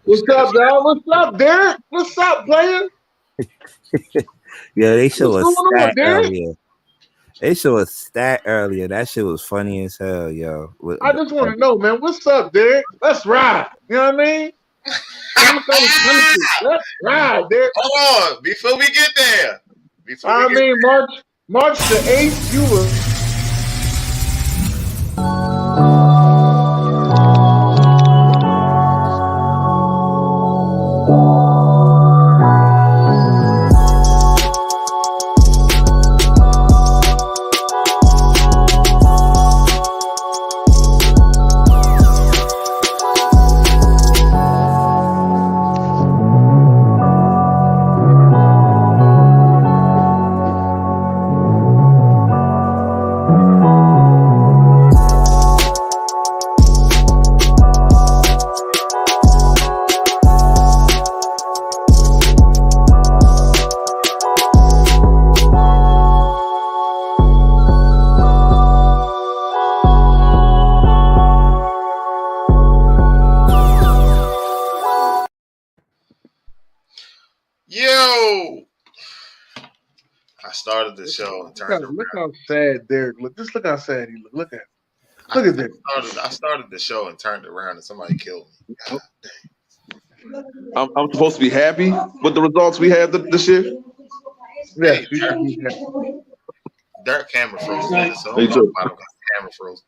What's up, dog? What's up, Derek? What's up, player? Yeah, they show What's a going on, stat Derek? earlier. They show a stat earlier. That shit was funny as hell, yo. I just want to know, man. What's up, Derek? Let's ride. You know what I mean? Let's ride, Derek. Hold on, before we get there. March the 8th, you were. Yo, I started the show and turned around. Look how sad Derek look. Just look how sad he look. Look at Derek. I started the show and turned around and somebody killed me. God dang. I'm supposed to be happy with the results we had this year. Yeah, hey, Derek camera froze. So Me too. Camera froze.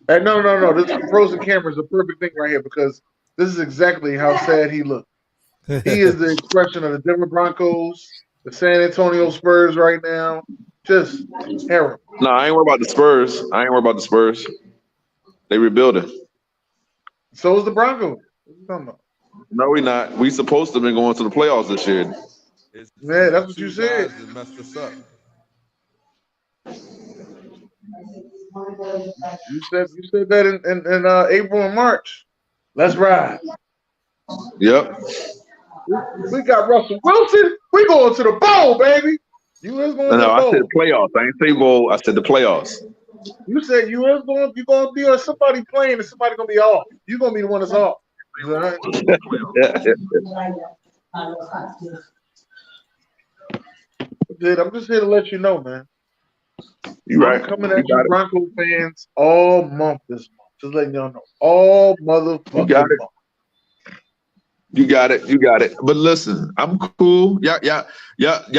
Hey, no. This frozen camera is a perfect thing right here because this is exactly how sad he looked. He is the expression of the Denver Broncos, the San Antonio Spurs right now. Just terrible. No, I ain't worried about the Spurs. They rebuilding. So is the Broncos. What you talking about? No, we not. We supposed to have been going to the playoffs this year. Yeah, that's what you said. Messed us up. You said that in April and March. Let's ride. Yep. We got Russell Wilson. We going to the bowl, baby. U.S. going to the bowl. I said playoffs. I ain't say bowl. I said the playoffs. You said U.S. going. You going to be on somebody playing and somebody going to be off. You going to be the one that's off. Right? I'm just here to let you know, man. You right. I'm coming at you, Bronco fans, all month this month. Just letting y'all know, all motherfucking month. You got it. But listen, I'm cool. Y'all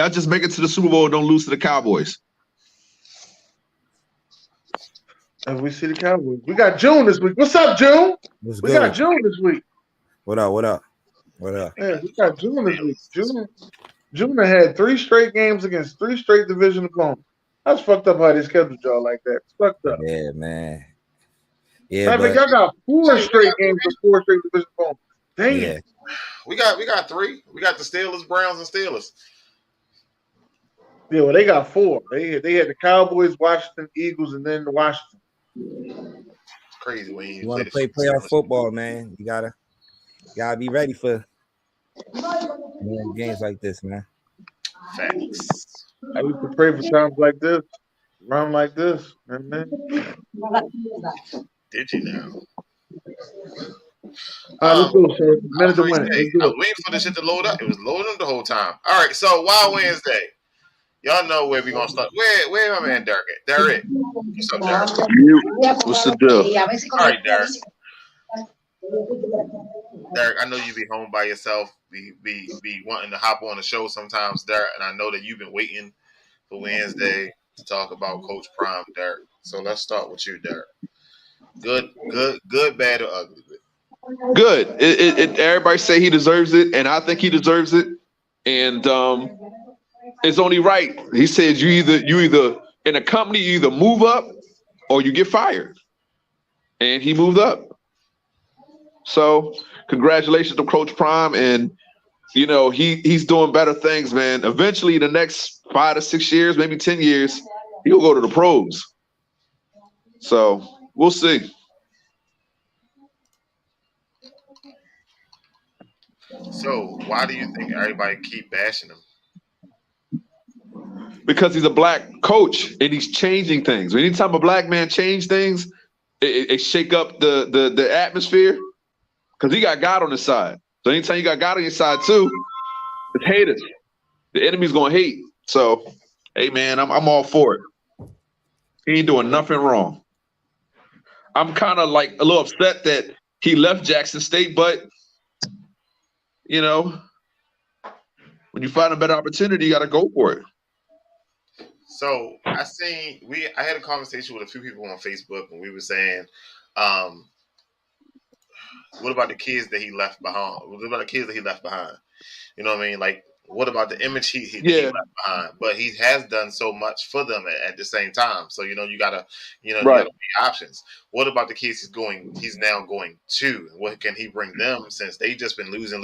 just make it to the Super Bowl. Don't lose to the Cowboys. And we see the Cowboys. We got June this week. What's up, June? We got June this week. What up? Yeah, we got June this week. June had 3 straight games against 3 straight division opponents. That's fucked up how they scheduled y'all like that. It's fucked up. Yeah, man. Yeah, but y'all got 4 straight games with 4 straight division opponents. Damn. Yeah. We got 3. We got the Steelers, Browns, and Steelers. Yeah, well, they got 4. They had the Cowboys, Washington, Eagles, and then the Washington. Crazy when you want to play playoff football, man. You gotta be ready for games like this, man. Facts. I used to pray for times like this, around like this, man. Did you now? Let's go, sir. Minute to win. I was waiting for this shit to load up. It was loading up the whole time. All right, so Wild Wednesday. Y'all know where we gonna start. Where my man Derek at? Derek. What's up, Derek? What's the deal? All right, Derek. Derek, I know you be home by yourself. Be wanting to hop on the show sometimes, Derek, and I know that you've been waiting for Wednesday to talk about Coach Prime, Derek. So let's start with you, Derek. Good, bad, or ugly? Good. Everybody say he deserves it, and I think he deserves it. And it's only right. He said you either in a company you either move up or you get fired, and he moved up. So congratulations to Coach Prime, and he's doing better things, man. Eventually, the next 5 to 6 years, maybe 10 years, he'll go to the pros. So we'll see. So why do you think everybody keep bashing him? Because he's a black coach and he's changing things. Anytime a black man change things, it shake up the atmosphere. Because he got God on his side. So anytime you got God on your side too, it's haters. The enemy's gonna hate. So, hey man, I'm all for it. He ain't doing nothing wrong. I'm kind of like a little upset that he left Jackson State, but you know, when you find a better opportunity, you got to go for it. So I had a conversation with a few people on Facebook, and we were saying, what about the kids that he left behind? What about the kids that he left behind? You know what I mean? Like, what about the image he left behind? But he has done so much for them at the same time. So you gotta you gotta be options. What about the kids he's now going to? What can he bring them, since they just been losing,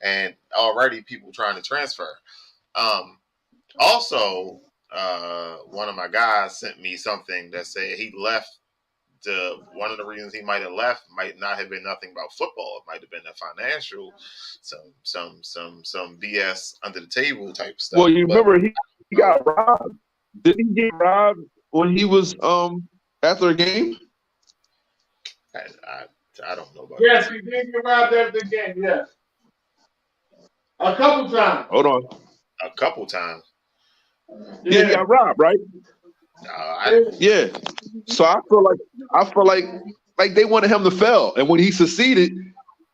and already people trying to transfer. Also, one of my guys sent me something that said he left. One of the reasons he might have left might not have been nothing about football. It might have been a financial, some BS under the table type stuff. Well, you remember he got robbed. Didn't he get robbed when he was after a game? I don't know about. Yes, he did get robbed after the game. Yes, a couple times. Hold on. A couple times. Yeah, he got robbed, right? Yeah. So I feel like they wanted him to fail, and when he succeeded,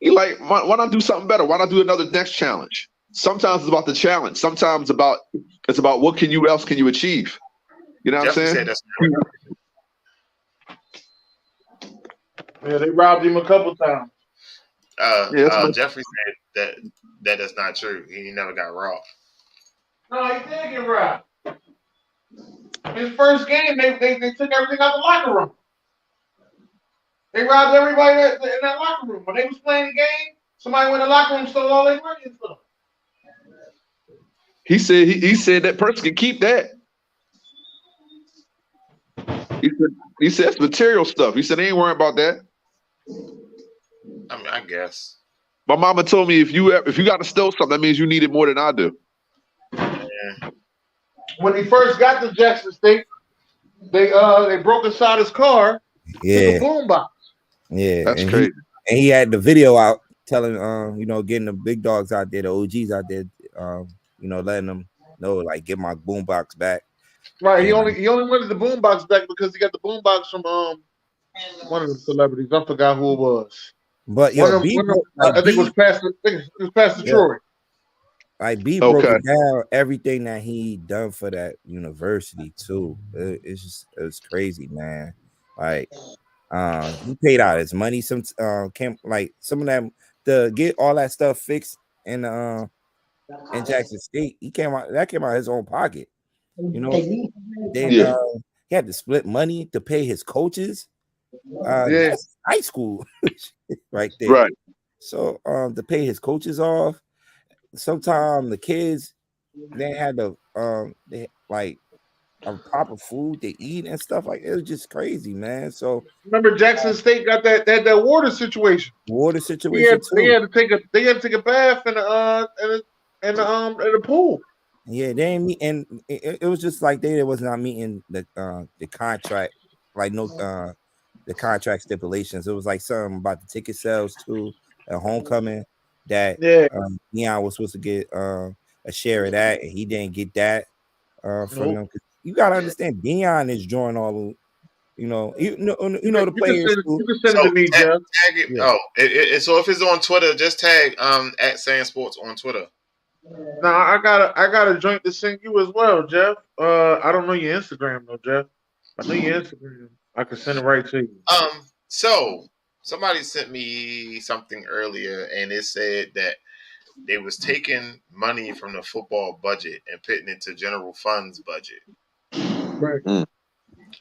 he like, why not do something better? Why not do another next challenge? Sometimes it's about the challenge. Sometimes it's about what else can you achieve. You know what I'm saying? Yeah, they robbed him a couple times. Jeffrey said that is not true. He never got robbed. No, he did get robbed. His first game, they took everything out the locker room. They robbed everybody in that locker room. When they was playing the game, somebody went in the locker room and stole all their money and stuff. He said that person can keep that. He said it's material stuff. He said they ain't worrying about that. I mean, I guess. My mama told me if you got to steal something, that means you need it more than I do. Yeah. When he first got to Jackson State, they broke inside his car. Yeah. With a boombox. Yeah, that's crazy. He had the video out telling, getting the big dogs out there, the OGs out there, letting them know, like, get my boombox back. Right. He only wanted the boombox back because he got the boombox from one of the celebrities. I forgot who it was. But I think it was Pastor Troy. Like B broke it down everything that he done for that university too. It's crazy, man. Like he paid out his money. Some of them to get all that stuff fixed in Jackson State. He came out of his own pocket. Then he had to split money to pay his coaches. That's high school right there. Right. So to pay his coaches off. Sometimes the kids they had to proper food to eat and stuff like it was just crazy, man. So remember Jackson State got that water situation. They had to take a bath in the pool. Yeah, they ain't meet, and it was just like they was not meeting the contract, like the contract stipulations. It was like something about the ticket sales too, at homecoming. That Deion was supposed to get a share of that, and he didn't get that from them. You gotta understand, Deion is drawing all, the players. You can send it to me, Jeff. Tag it. Yeah. So if it's on Twitter, just tag at SamzSportz on Twitter. Now I got a joint to send you as well, Jeff. I don't know your Instagram though, Jeff. I know your Instagram. I can send it right to you. So somebody sent me something earlier, and it said that they was taking money from the football budget and putting it into general funds budget. Right.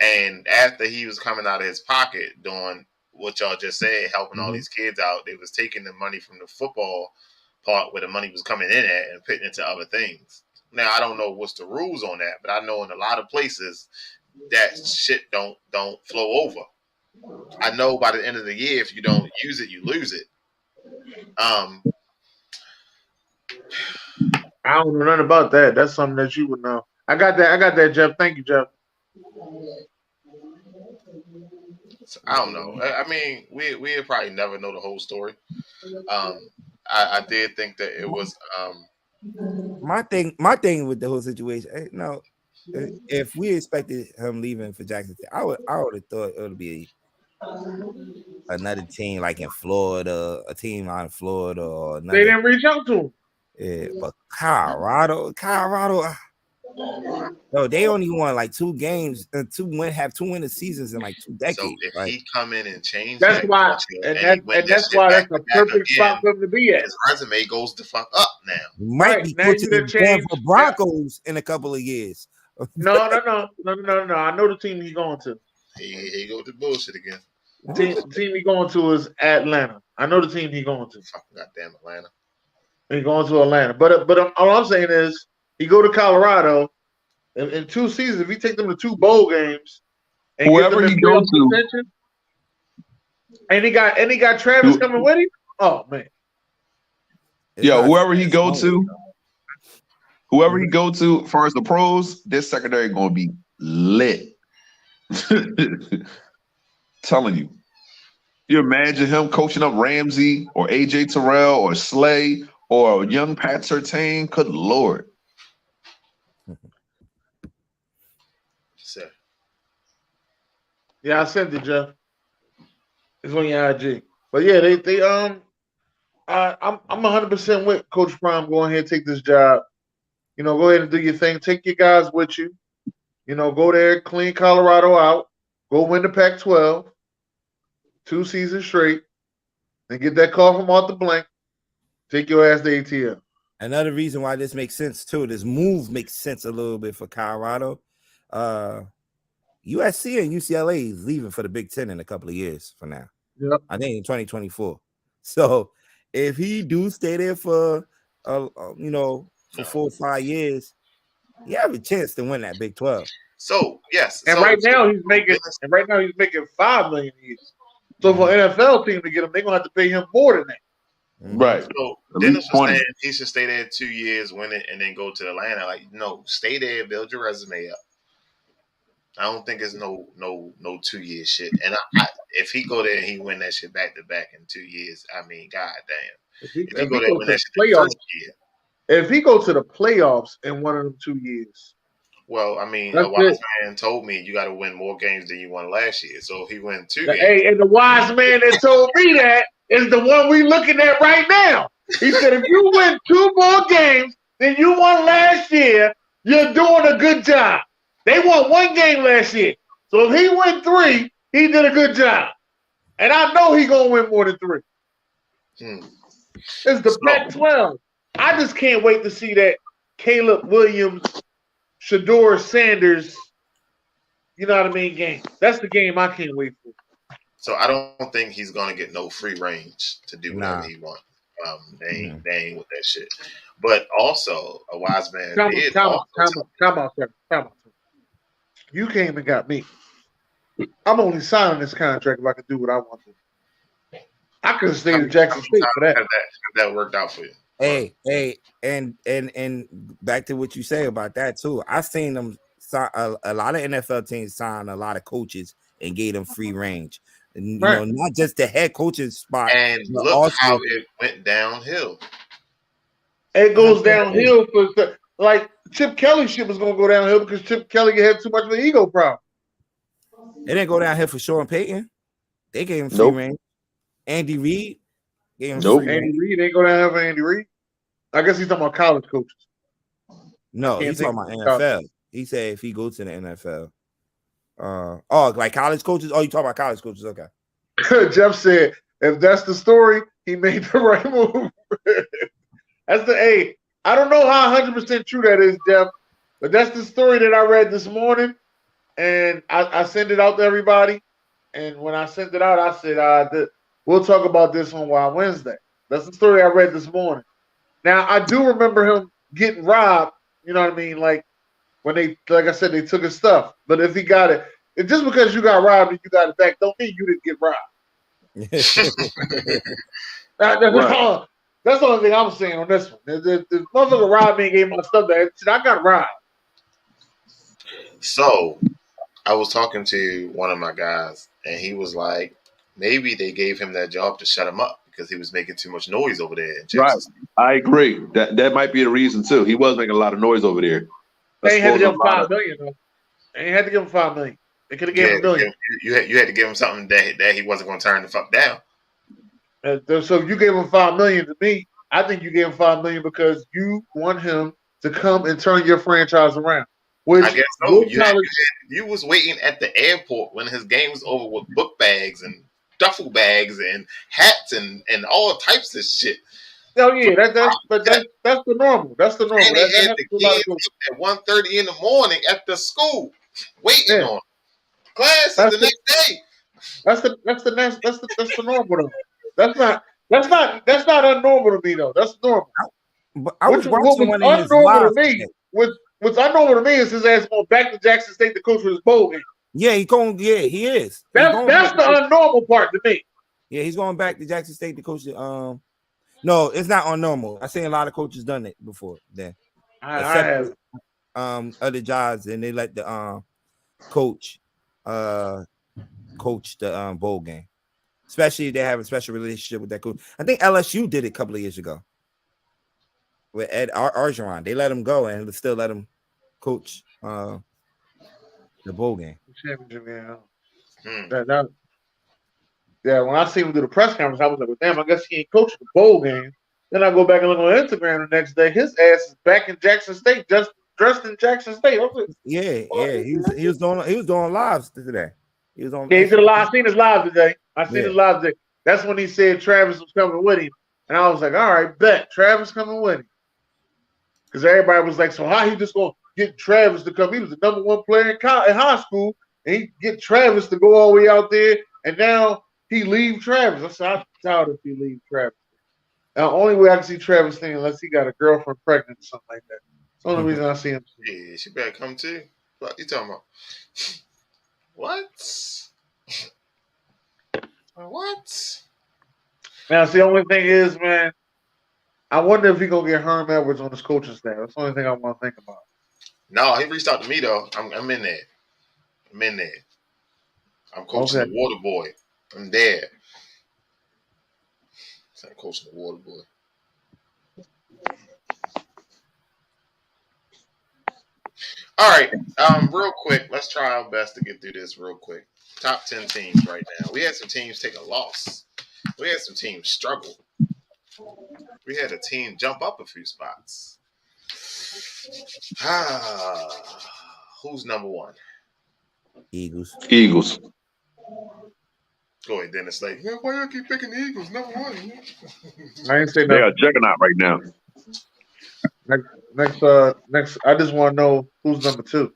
And after he was coming out of his pocket doing what y'all just said, helping all these kids out, they was taking the money from the football part where the money was coming in at and putting it into other things. Now I don't know what's the rules on that, but I know in a lot of places that shit don't flow over. I know by the end of the year, if you don't use it, you lose it. I don't know nothing about that. That's something that you would know. I got that, Jeff. Thank you, Jeff. So, I don't know. I mean, we'll probably never know the whole story. I did think that it was my thing with the whole situation. If we expected him leaving for Jackson State, I would have thought it would be another team like in Florida, a team out in Florida, or another. They didn't reach out to him. Yeah, but Colorado. No, they only won like 2 games, have 2 winning seasons in like 2 decades. So if right? he come in and change, that's why, that's why that's the perfect spot for him to be at. His resume goes the fuck up now. Might be coaching the Denver Broncos in a couple of years. No. I know the team he's going to. He go to bullshit again. The team he's going to is Atlanta. I know the team he's going to. Fucking goddamn Atlanta. He's going to Atlanta. But all I'm saying is he go to Colorado in 2 seasons. If he take them to 2 bowl games, and whoever he goes to, attention, and he got Travis coming with him. Oh man. Whoever he go to, as far as the pros, this secondary gonna be lit. Telling you. You imagine him coaching up Ramsey or AJ Terrell or Slay or young Pat Surtain? Good Lord. Yeah, I sent it, Jeff. It's on your IG. But yeah, I'm 100% with Coach Prime. Go ahead and take this job. Go ahead and do your thing. Take your guys with you. Go there, clean Colorado out. Go win the Pac-12. 2 seasons straight. And get that call from Arthur Blank. Take your ass to ATL. Another reason why this makes sense too. This move makes sense a little bit for Colorado. USC and UCLA is leaving for the Big Ten in a couple of years from now. Yep. I think in 2024. So if he do stay there for 4 or 5 years, you have a chance to win that Big 12. So yes, and right now he's making $5 million a year. So for an NFL team to get him, they're gonna have to pay him more than that. Right. So Dennis was saying he should stay there 2 years, win it, and then go to Atlanta. Like, no, stay there, build your resume up. I don't think it's no 2-year shit. And if he go there and he win that shit back to back in 2 years, I mean, goddamn. If he go there and win that shit the first year. If he go to the playoffs in one of them 2 years. Well, I mean, a wise man told me you got to win more games than you won last year. So if he win 2 games. Hey, and the wise man that told me that is the one we looking at right now. He said, if you win 2 more games than you won last year, you're doing a good job. They won 1 game last year. So if he win 3, he did a good job. And I know he's going to win more than 3. It's the Pac-12. I just can't wait to see that Caleb Williams, Shador Sanders, game. That's the game I can't wait for. So I don't think he's going to get no free range to do whatever he wants. They ain't with that shit. But also, a wise man did. Come on. You came and got me. I'm only signing this contract if I can do what I want to. I could have stayed in Jackson State for that. That worked out for you. Hey, and back to what you say about that too. I've seen them a lot of NFL teams sign a lot of coaches and gave them free range. And, not just the head coaching spot. And look also how it went downhill. It goes downhill for like Chip Kelly shit was going to go downhill because Chip Kelly had too much of an ego problem. It didn't go downhill for Sean Payton. They gave him free range. Andy Reid gave him free range. Andy Reid ain't go downhill for Andy Reid. I guess he's talking about college coaches. No, he's talking about NFL. He said if he goes to the NFL. Like college coaches? Oh, you talking about college coaches? Okay. Jeff said, if that's the story, he made the right move. I don't know how 100% true that is, Jeff, but that's the story that I read this morning, and I sent it out to everybody. And when I sent it out, I said, we'll talk about this on Wild Wednesday. That's the story I read this morning. Now, I do remember him getting robbed, you know what I mean? Like, when like I said, they took his stuff. But if he got it, just because you got robbed and you got it back, don't mean you didn't get robbed. That's the only thing I'm saying on this one. The motherfucker robbed me and gave my stuff back. I got robbed. So, I was talking to one of my guys, and he was like, maybe they gave him that job to shut him up because he was making too much noise over there in Texas. Right. I agree. That might be the reason too. He was making a lot of noise over there. They ain't had to give him $5 million though. They ain't had to give him $5 million. They could have given him $1 million. You had to give him something that he wasn't going to turn the fuck down. So you gave him $5 million to me. I think you gave him $5 million because you want him to come and turn your franchise around. Which I guess so. You was waiting at the airport when his game was over with book bags and duffel bags and hats and all types of shit. Oh yeah, that's the normal. That's the normal. And they had the kids at 1:30 in the morning at the school waiting on classes the next day. That's the normal though. That's not unnormal to me though. That's normal. But I was watching one of his live. What's unnormal to me is his ass going back to Jackson State to coach with his bowl game. Yeah, he is. That's the unnormal part to me. Yeah, he's going back to Jackson State to coach it. No, it's not unnormal. I've seen a lot of coaches done it before. Then, I have other jobs, and they let the coach the bowl game. Especially if they have a special relationship with that coach. I think LSU did it a couple of years ago with Ed Argeron. They let him go and still let him coach the bowl game. Yeah, when I see him do the press conference, I was like, well, damn, I guess he ain't coaching the bowl game. Then I go back and look on Instagram the next day. His ass is back in Jackson State, just dressed in Jackson State. Like, he was doing lives today. He was on. Yeah, he did a live. I seen his live today. His live today. That's when he said Travis was coming with him, and I was like, all right, bet Travis coming with him. Because everybody was like, so how he just gonna get Travis to come? He was the #1 player in high school, and he get Travis to go all the way out there, and now he leave Travis. I said, I'm proud if he leave Travis. Now, the only way I can see Travis thing unless he got a girlfriend pregnant or something like that. It's the only reason I see him. Yeah, she better come too. What you talking about? What? What? Now, see, the only thing is, man, I wonder if he gonna get Herm Edwards on his coaching staff. That's the only thing I want to think about. No, he reached out to me though. I'm in there. I'm coaching the Water Boy. I'm there. I'm coaching the Water Boy. All right. Real quick, let's try our best to get through this real quick. Top 10 teams right now. We had some teams take a loss. We had some teams struggle. We had a team jump up a few spots. Who's number one? Eagles. Go ahead, Dennis. Like, why y'all keep picking the Eagles? Number one. I ain't say they nothing. are juggernaut right now. Next. I just want to know who's number 2.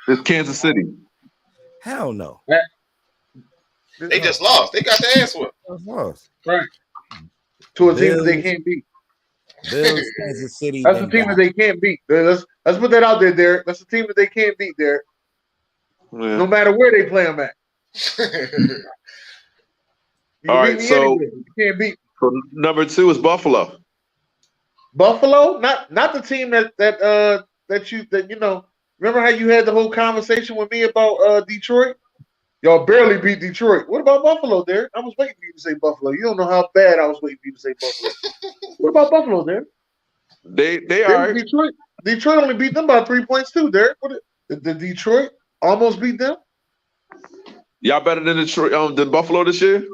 It's Kansas City. Hell no. They just lost. They got their ass whipped. Right. To a team that they can't beat. Bills, Kansas City. That's a team that they can't beat. Let's put that out there, Derek. That's a team that they can't beat, Derek. Yeah. No matter where they play them at. All right, so you can't beat. So number 2 is Buffalo. Buffalo, not the team that you know. Remember how you had the whole conversation with me about Detroit? Y'all barely beat Detroit. What about Buffalo, Derek? I was waiting for you to say Buffalo. You don't know how bad I was waiting for you to say Buffalo. What about Buffalo, Derek? They are Detroit only beat them by 3 points too, Derek. Did Detroit almost beat them? Y'all better than Detroit than Buffalo this year?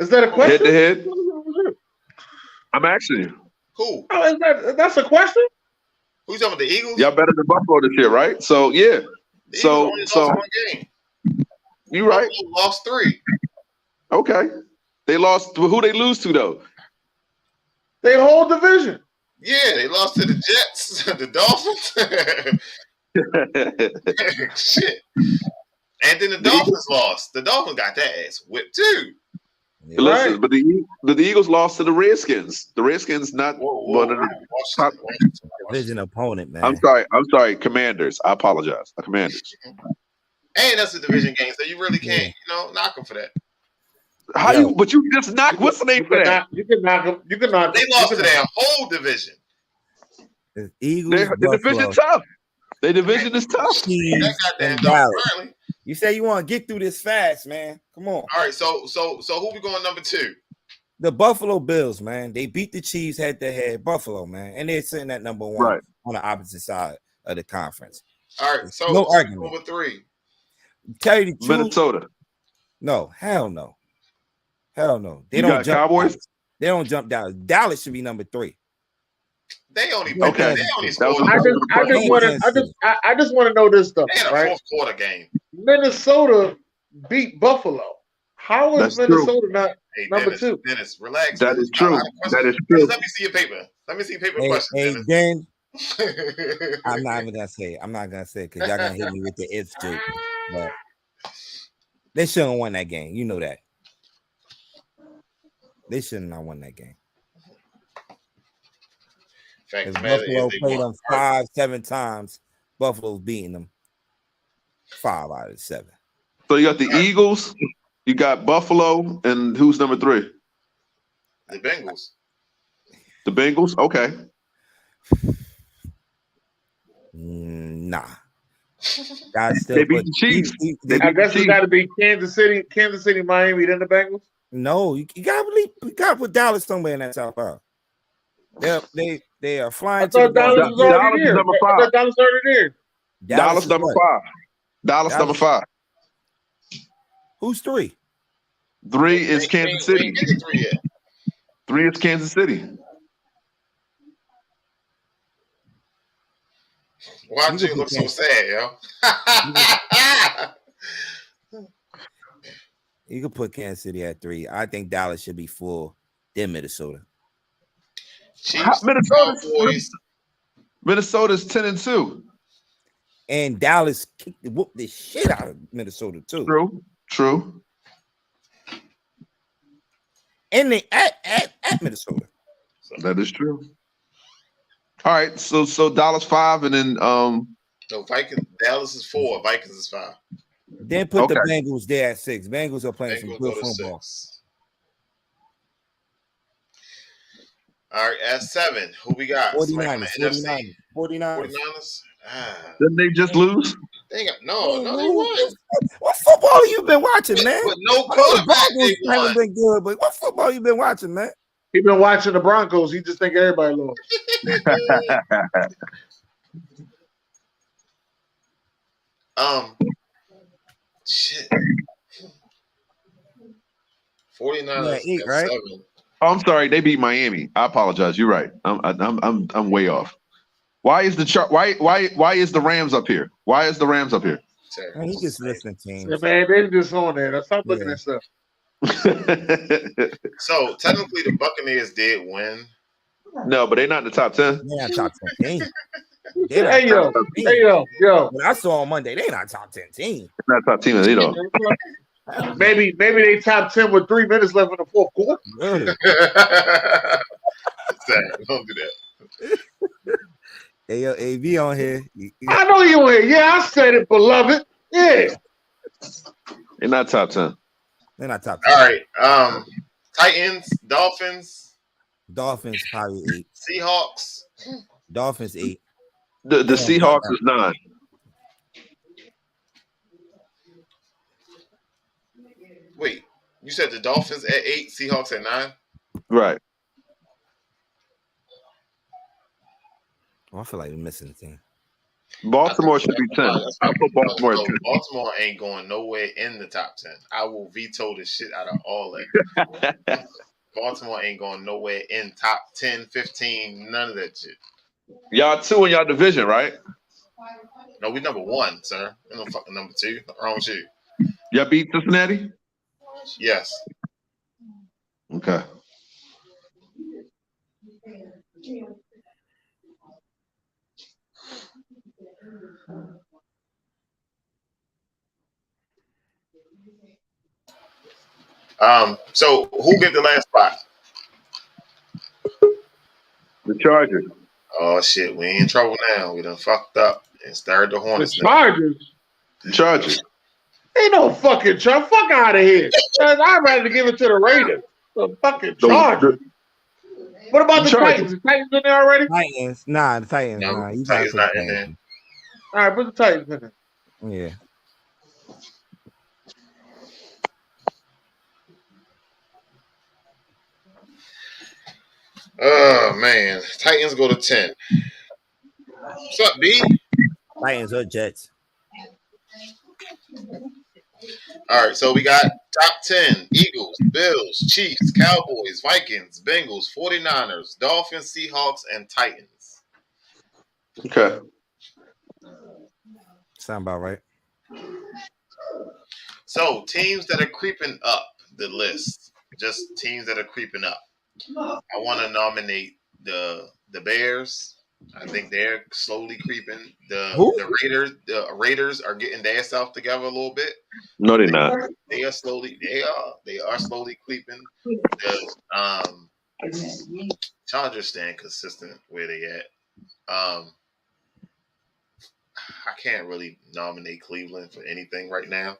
Is that a question? Head to head? I'm asking you. Cool. Oh, that's a question? Who's talking about the Eagles? Y'all better than Buffalo this year, right? So yeah. The Eagles only lost 1 game. You right. Buffalo lost 3. Okay. They lost. Who they lose to though? They whole division. Yeah, they lost to the Jets, the Dolphins. Shit. And then the Dolphins lost. The Dolphins got that ass whipped too. Yeah, listen, right. But the Eagles lost to the Redskins. The Redskins not one of the top division opponent, man. I'm sorry, Commanders. I apologize. Commanders. And that's a division game, so you really can't, knock them for that. But you just knock. What's the name for that? You can knock them. You can knock them. They lost to their whole division. Eagles. The division tough. Their division is tough. That goddamn dog. You say you want to get through this fast, man. Come on. All right, so who we going number 2? The Buffalo Bills, man. They beat the Chiefs head to head. Buffalo, man, and they're sitting at number 1 on the opposite side of the conference. All right, so no argument. Number 3. Tell you the truth, Minnesota. No, hell no. Hell no. They you don't got jump Cowboys? Dallas. They don't jump Dallas. Dallas should be number 3. They only okay. They only scored. I just want to know this stuff. They had a right? fourth quarter game. Minnesota beat Buffalo. How is Minnesota not number Dennis, 2? Dennis, relax. That is true. That is true. Let me see your paper. Let me see paper questions. Hey, then I'm not even gonna say it. I'm not gonna say it because y'all gonna hit me with the if joke. But they shouldn't have won that game. You know that. They shouldn't have won that game. Buffalo played them 5-7 times. Buffalo's beating them 5 out of 7. So you got the Eagles, you got Buffalo, and who's number 3? The Bengals. The Bengals? Okay. I Nah. guess it's got to be Kansas City, Miami, then the Bengals. No, you gotta put Dallas somewhere in that top 5. They are flying. I thought Dallas was already there. Number 5. Dallas already there. Dallas number 5. Dallas number 5. Who's 3? 3 is Kansas City. 3 is Kansas City. Why'd you look so sad, yo? You can put Kansas City at 3. I think Dallas should be 4. Then Minnesota. Minnesota's 10-2. And Dallas whooped the shit out of Minnesota too. True. And they at Minnesota. That is true. All right, so Dallas 5, and then Vikings. Dallas is 4. Vikings is 5. Then put the Bengals there at 6. Bengals are playing some good football. All right, at 7, who we got? 49ers. Didn't they just lose? They got no, they won. What football you been watching, man? But no quarterback. They haven't been good, but what football you been watching, man? He been watching the Broncos. He just think everybody lost. Shit. 49ers yeah, right? 7. Oh, I'm sorry, they beat Miami. I apologize. You're right. I'm way off. Why is the chart? Why is the Rams up here? Why is the Rams up here? Man, he just listening to him. Yeah, man, they just on there. Stop looking at stuff. So technically, the Buccaneers did win. No, but they're not in the top 10. They're not top 10 team. Hey yo. When I saw on Monday, they're not top 10 team. They're not top 10 at all. Maybe they top 10 with 3 minutes left in the fourth quarter. Don't do that. Hey, yo, AV on here. I know you on here. Yeah, I said it, beloved. Yeah. They're not top 10. They're not top 10. All right. Titans, Dolphins. Dolphins probably 8. Seahawks. Dolphins 8. The Seahawks is 9. Wait, you said the Dolphins at 8, Seahawks at 9? Right. Oh, I feel like we're missing a team. Baltimore should be 10. I put Baltimore at 10. Baltimore ain't going nowhere in the top 10. I will veto the shit out of all that. Baltimore ain't going nowhere in top 10, 15, none of that shit. Y'all 2 in y'all division, right? No, we number 1, sir. We're no fucking number 2. What's wrong with you? Y'all beat Cincinnati? Yes. Okay. So who get the last spot? The Chargers. Oh shit, we in trouble now. We done fucked up and started the Hornets. The Chargers. Ain't no fucking Chargers. Fuck out of here. I'd rather give it to the Raiders. The fucking Chargers. What about the Titans? The Titans in there already? Titans. Nah, the Titans. No, nah, you Titans not in there. All right, put the Titans in it. Yeah. Oh man, Titans go to 10. What's up, B? Titans or Jets. All right, so we got top 10: Eagles, Bills, Chiefs, Cowboys, Vikings, Bengals, 49ers, Dolphins, Seahawks, and Titans. Okay. Sound about right. So teams that are creeping up the list, just teams that are creeping up. I want to nominate the Bears. I think they're slowly creeping. The Raiders are getting their stuff together a little bit. No, they're not. They are slowly creeping. The Chargers staying consistent where they at. I can't really nominate Cleveland for anything right now.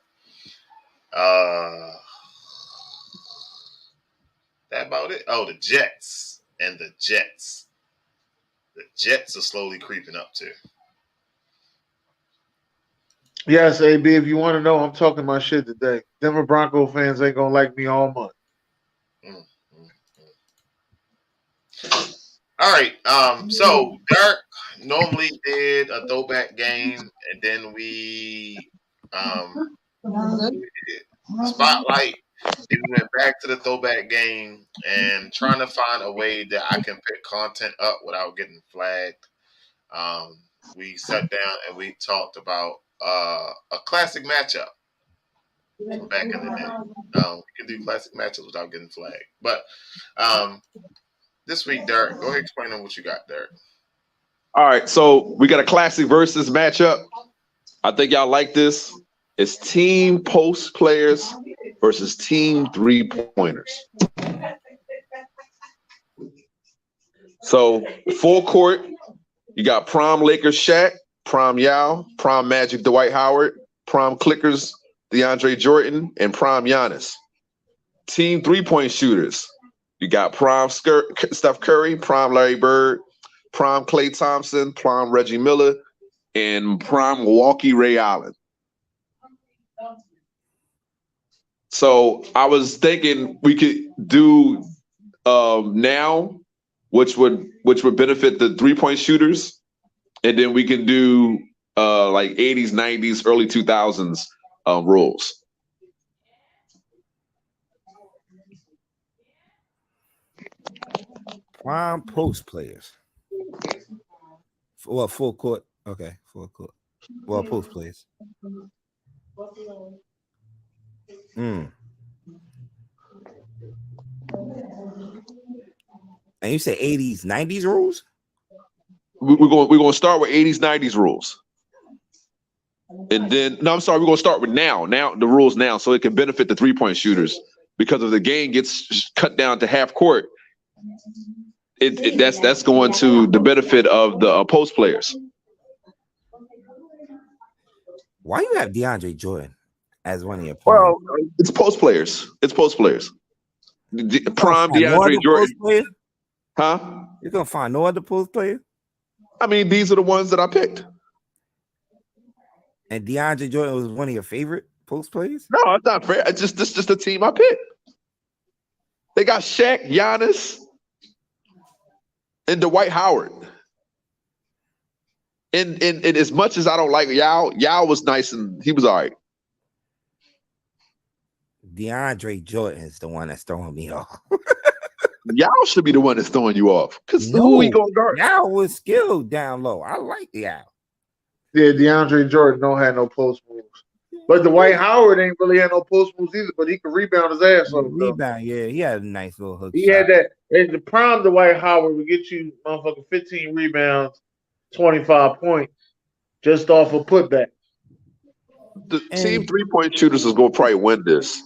That about it. Oh, the Jets and the Jets. The Jets are slowly creeping up too. Yes, AB, if you want to know, I'm talking my shit today. Denver Bronco fans ain't going to like me all month. All right. So Derek normally did a throwback game, and then we spotlight. Then we went back to the throwback game and trying to find a way that I can pick content up without getting flagged. We sat down and we talked about a classic matchup from back in the day. We can do classic matchups without getting flagged. But this week, Derek, go ahead and explain on what you got, Derek. All right, so we got a classic versus matchup. I think y'all like this. It's team post players versus team 3-pointers. So full court, you got prom Lakers Shaq, prom Yao, prom Magic Dwight Howard, prom Clickers DeAndre Jordan, and prom Giannis. Team 3-point shooters, you got prom Steph Curry, prom Larry Bird, prom Klay Thompson, prom Reggie Miller, and prom Milwaukee Ray Allen. So I was thinking we could do now, which would benefit the 3-point shooters, and then we can do like 80s, 90s, early 2000s rules. Prime post players. Well, full court. Okay, full court. Well, post players. And you say 80s, 90s rules? We're going to start with 80s, 90s rules. And then, no, I'm sorry, we're going to start with now the rules now, so it can benefit the 3-point shooters. Because if the game gets cut down to half court, that's going to the benefit of the post players. Why you have DeAndre Jordan as one of your players? Well, it's post players. Prime DeAndre Jordan. Huh? You're going to find no other post player? I mean, these are the ones that I picked. And DeAndre Jordan was one of your favorite post players? No, it's not fair. This is just the team I picked. They got Shaq, Giannis, and Dwight Howard. And as much as I don't like Yao was nice and he was all right. DeAndre Jordan is the one that's throwing me off. Yao should be the one that's throwing you off. Because who he gonna guard? Yao was skilled down low. I like Yao. Yeah, DeAndre Jordan don't have no post moves. But Dwight Howard ain't really had no post moves either, but he could rebound his ass off. Rebound, yeah. He had a nice little hook He shot. had that. And the prime Dwight Howard would get you motherfucking 15 rebounds, 25 points, just off a putback. The team 3-point shooters is gonna probably win this.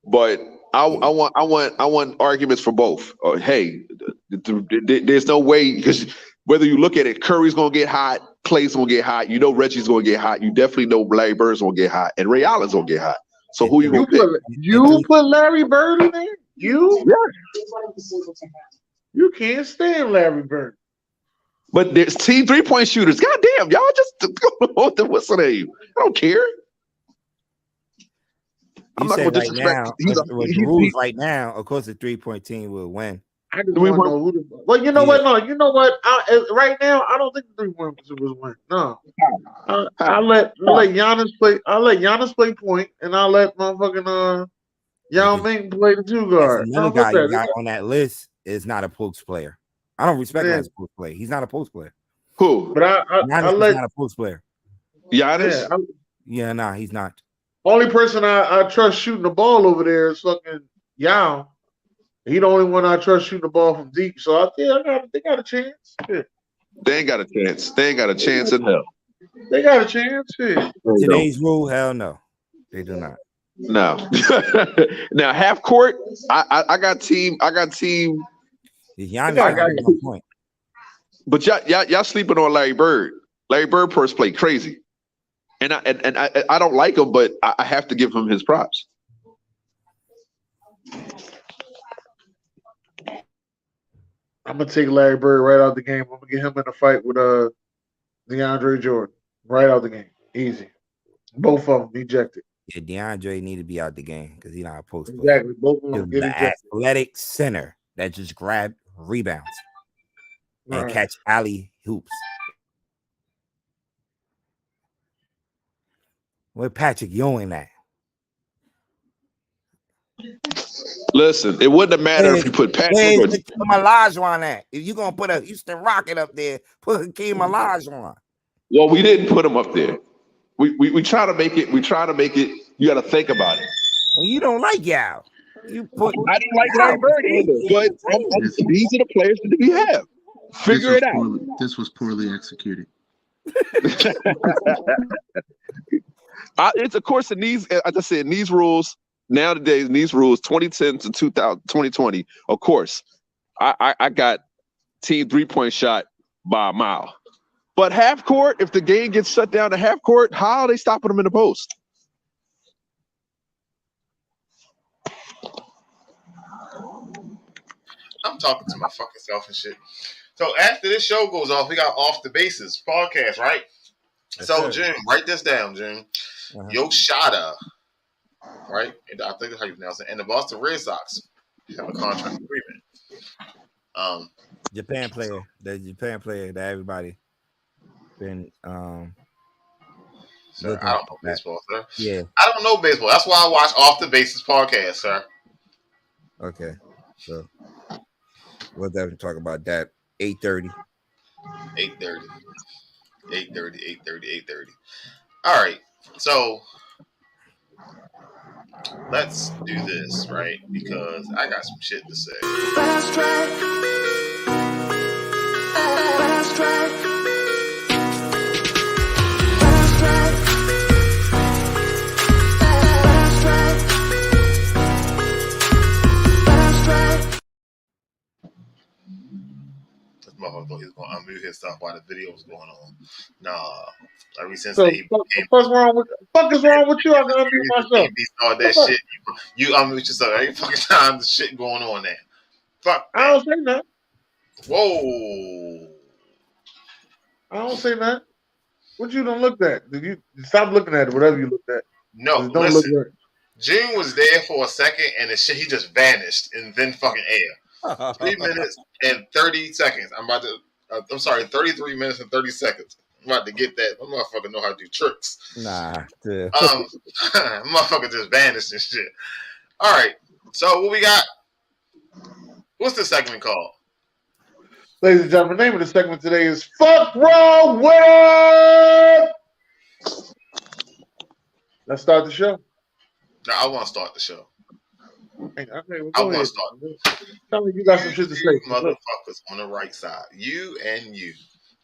But I want arguments for both. Hey, there's no way, because whether you look at it, Curry's gonna get hot, Clay's gonna get hot. You know Reggie's gonna get hot. You definitely know Larry Bird's gonna get hot, and Ray Allen's gonna get hot. So who you gonna pick? You put Larry Bird in there? You can't stand Larry Bird. But there's team 3-point shooters. Goddamn, y'all just what's the name? I don't care. You said right now, with the rules right now, of course, the 3-point team will win. I just want to know who the. Well, you know what? No, you know what? Right now, I don't think the 3-point shooters win. No, I'll let Giannis play. I'll let Giannis play point, and I'll let motherfucking Yao Ming play the 2 guard. Another guy you got on that list is not a post player. I don't respect him as a post player. He's not a post player. Who? But Giannis is not a post player. Giannis? Yeah, nah, he's not. Only person I trust shooting the ball over there is fucking Yao. He the only one I trust shooting the ball from deep. So they got a chance. Yeah. They ain't got a chance. They ain't got a chance in hell. They got a chance. Yeah. Today's rule, hell no, they do not. No. Now half court, I got team. Giannis got one point. But y'all sleeping on Larry Bird. Larry Bird first played crazy. And I don't like him, but I have to give him his props. I'm gonna take Larry Bird right out the game. I'm gonna get him in a fight with DeAndre Jordan right out the game. Easy. Both of them ejected. Yeah, DeAndre need to be out the game because he's not a post player. Exactly. Both of them get ejected. Athletic center that just grab rebounds and catch alley hoops. Where Patrick Ewing at? Listen, it wouldn't have mattered if you put Patrick. Where's Hakeem Olajuwon at? If you're gonna put a Houston Rocket up there, put Hakeem Olajuwon. Well, we didn't put him up there. We try to make it. We try to make it. You got to think about it. Well, you don't like Yao. I don't like Larry Bird either. But these are the players that we have. Figure it out. This was poorly executed. It's of course in these, as I said, in these rules nowadays, in these rules, 2010 to 2020. Of course, I got team 3-point shot by a mile. But half court, if the game gets shut down to half court, how are they stopping them in the post? I'm talking to my fucking self and shit. So after this show goes off, we got Off the Bases podcast, right? So, June, write this down, June. Yoshida, right? And I think that's how you pronounce it. And the Boston Red Sox have a contract agreement. The Japan player that everybody been sir, I don't know baseball, sir. Yeah. I don't know baseball. That's why I watch Off the Bases podcast, sir. Okay. So we'll definitely talk about that. 8:30. 8:30. All right. So let's do this, right? Because I got some shit to say. Fast track. Fast track. Fast track. Fast track. Fast track. This motherfucker thought he was going to unmute his stuff while the video was going on. Nah. Ever since So, they fuck is wrong with you? I can unmute myself. All that shit. You unmute yourself every fucking time the shit going on there. Fuck that. I don't say that. Whoa. I don't say that. What you done looked at? Did you stop looking at it, whatever you looked at? No, don't listen. look June was there for a second and the shit, he just vanished in then fucking air. 3 minutes and 30 seconds. I'm sorry, 33 minutes and 30 seconds. I'm about to get that. My motherfucker know how to do tricks. Nah. Yeah. Motherfucker just vanished and shit. All right. So what we got? What's this segment called? Ladies and gentlemen, the name of the segment today is Fuk Wrong Wit Em. Let's start the show. No, I want to start the show. Okay, well, I want to start. Tell me you got some shit to say. Motherfuckers on the right side. You and you.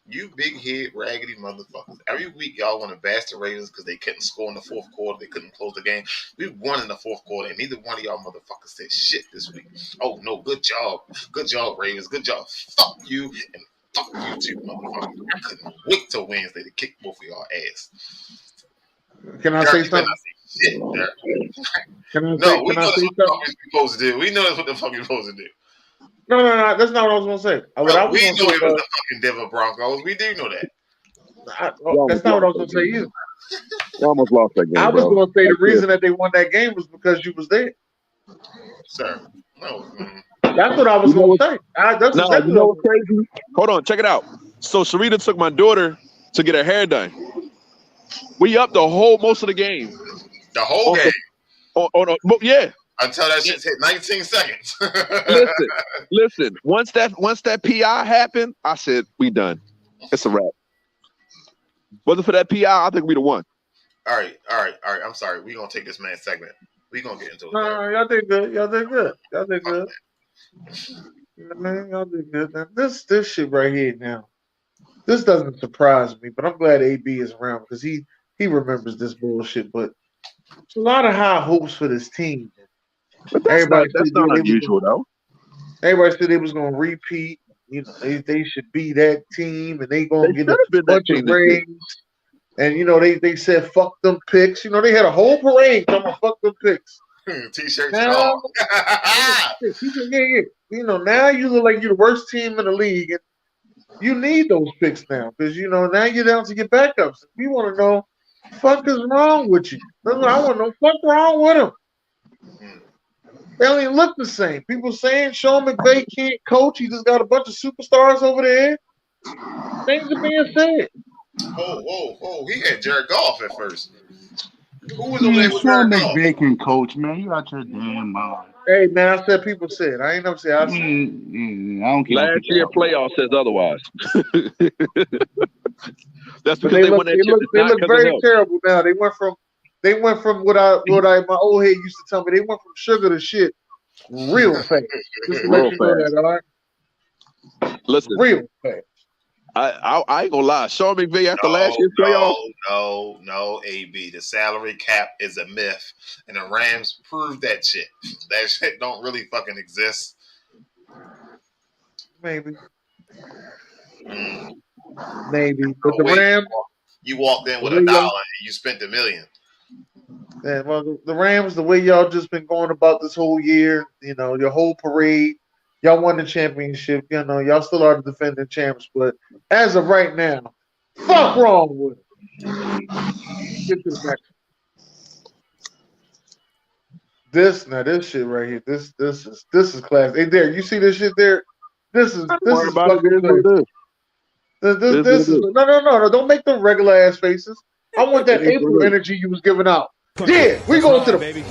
You big head, raggedy motherfuckers. Every week, y'all want to bash the Ravens because they couldn't score in the fourth quarter. They couldn't close the game. We won in the fourth quarter, and neither one of y'all motherfuckers said shit this week. Oh, no, good job. Good job, Ravens. Good job. Fuck you, and fuck you too, motherfuckers. I couldn't wait till Wednesday to kick both of y'all ass. Can I say something? Shit, Can I no, say, we can know I that's say what the something? fuck we're supposed to do. We know that's what the fuck you're supposed to do. No. That's not what I was gonna say. What I was We gonna knew say it was the fucking Denver Broncos. We do know that. that's not what I was gonna say either. You almost lost that game, I was bro. gonna say the reason that they won that game was because you was there. Sir. No. That's what I was gonna say. That's No, exactly you know what what's crazy? Hold on, check it out. So Sharita took my daughter to get her hair done. We up the whole most of the game. The whole game. Yeah. Until that shit hit 19 seconds. Listen. Once that PI happened, I said, we done. It's a wrap. Wasn't for that PI, I think we'd have won. All right. I'm sorry. We're gonna take this man's segment. We're gonna get into it. No, y'all did good. Y'all did good. Y'all did good. Man, y'all did good. Now, this shit right here now. This doesn't surprise me, but I'm glad AB is around because he remembers this bullshit. But it's a lot of high hopes for this team. But that's not unusual though. Everybody said they was gonna repeat. You know, they should be that team, and they gonna get a bunch of rings. And you know, they said fuck them picks. You know, they had a whole parade talking about fuck them picks. T-shirts and all. Yeah. You know, now you look like you're the worst team in the league, and you need those picks now because you know now you're down to get backups. We want to know, fuck is wrong with you? I want to know, fuck wrong with them. They don't even look the same. People saying Sean McVay can't coach. He just got a bunch of superstars over there. Things are being said. Whoa. He had Jared Goff at first. Who was over there with Sean Jared Goff? McVay can coach, man. You out your damn mind. Hey, man, I said people said. I ain't never said I said. I don't care. Last year playoff says otherwise. That's because they look very terrible now. They went from what my old head used to tell me. They went from sugar to shit real fast. Just to let you know that, all right? Listen, real fast. I ain't gonna lie. Sean McVay after last year's playoff. No, AB. The salary cap is a myth, and the Rams proved that shit. That shit don't really fucking exist. Maybe, but the Rams. You walked in with $1 and you spent $1 million. Yeah, well, the Rams, the way y'all just been going about this whole year, you know, your whole parade, y'all won the championship. You know, y'all still are the defending champs, but as of right now, fuck wrong with it. Get to the next. This shit right here. This is class. Hey, Derek, you see this shit there? This is fucking class. This is no. Don't make them regular ass faces. I want that April energy you was giving out. Yeah, we going to the baby.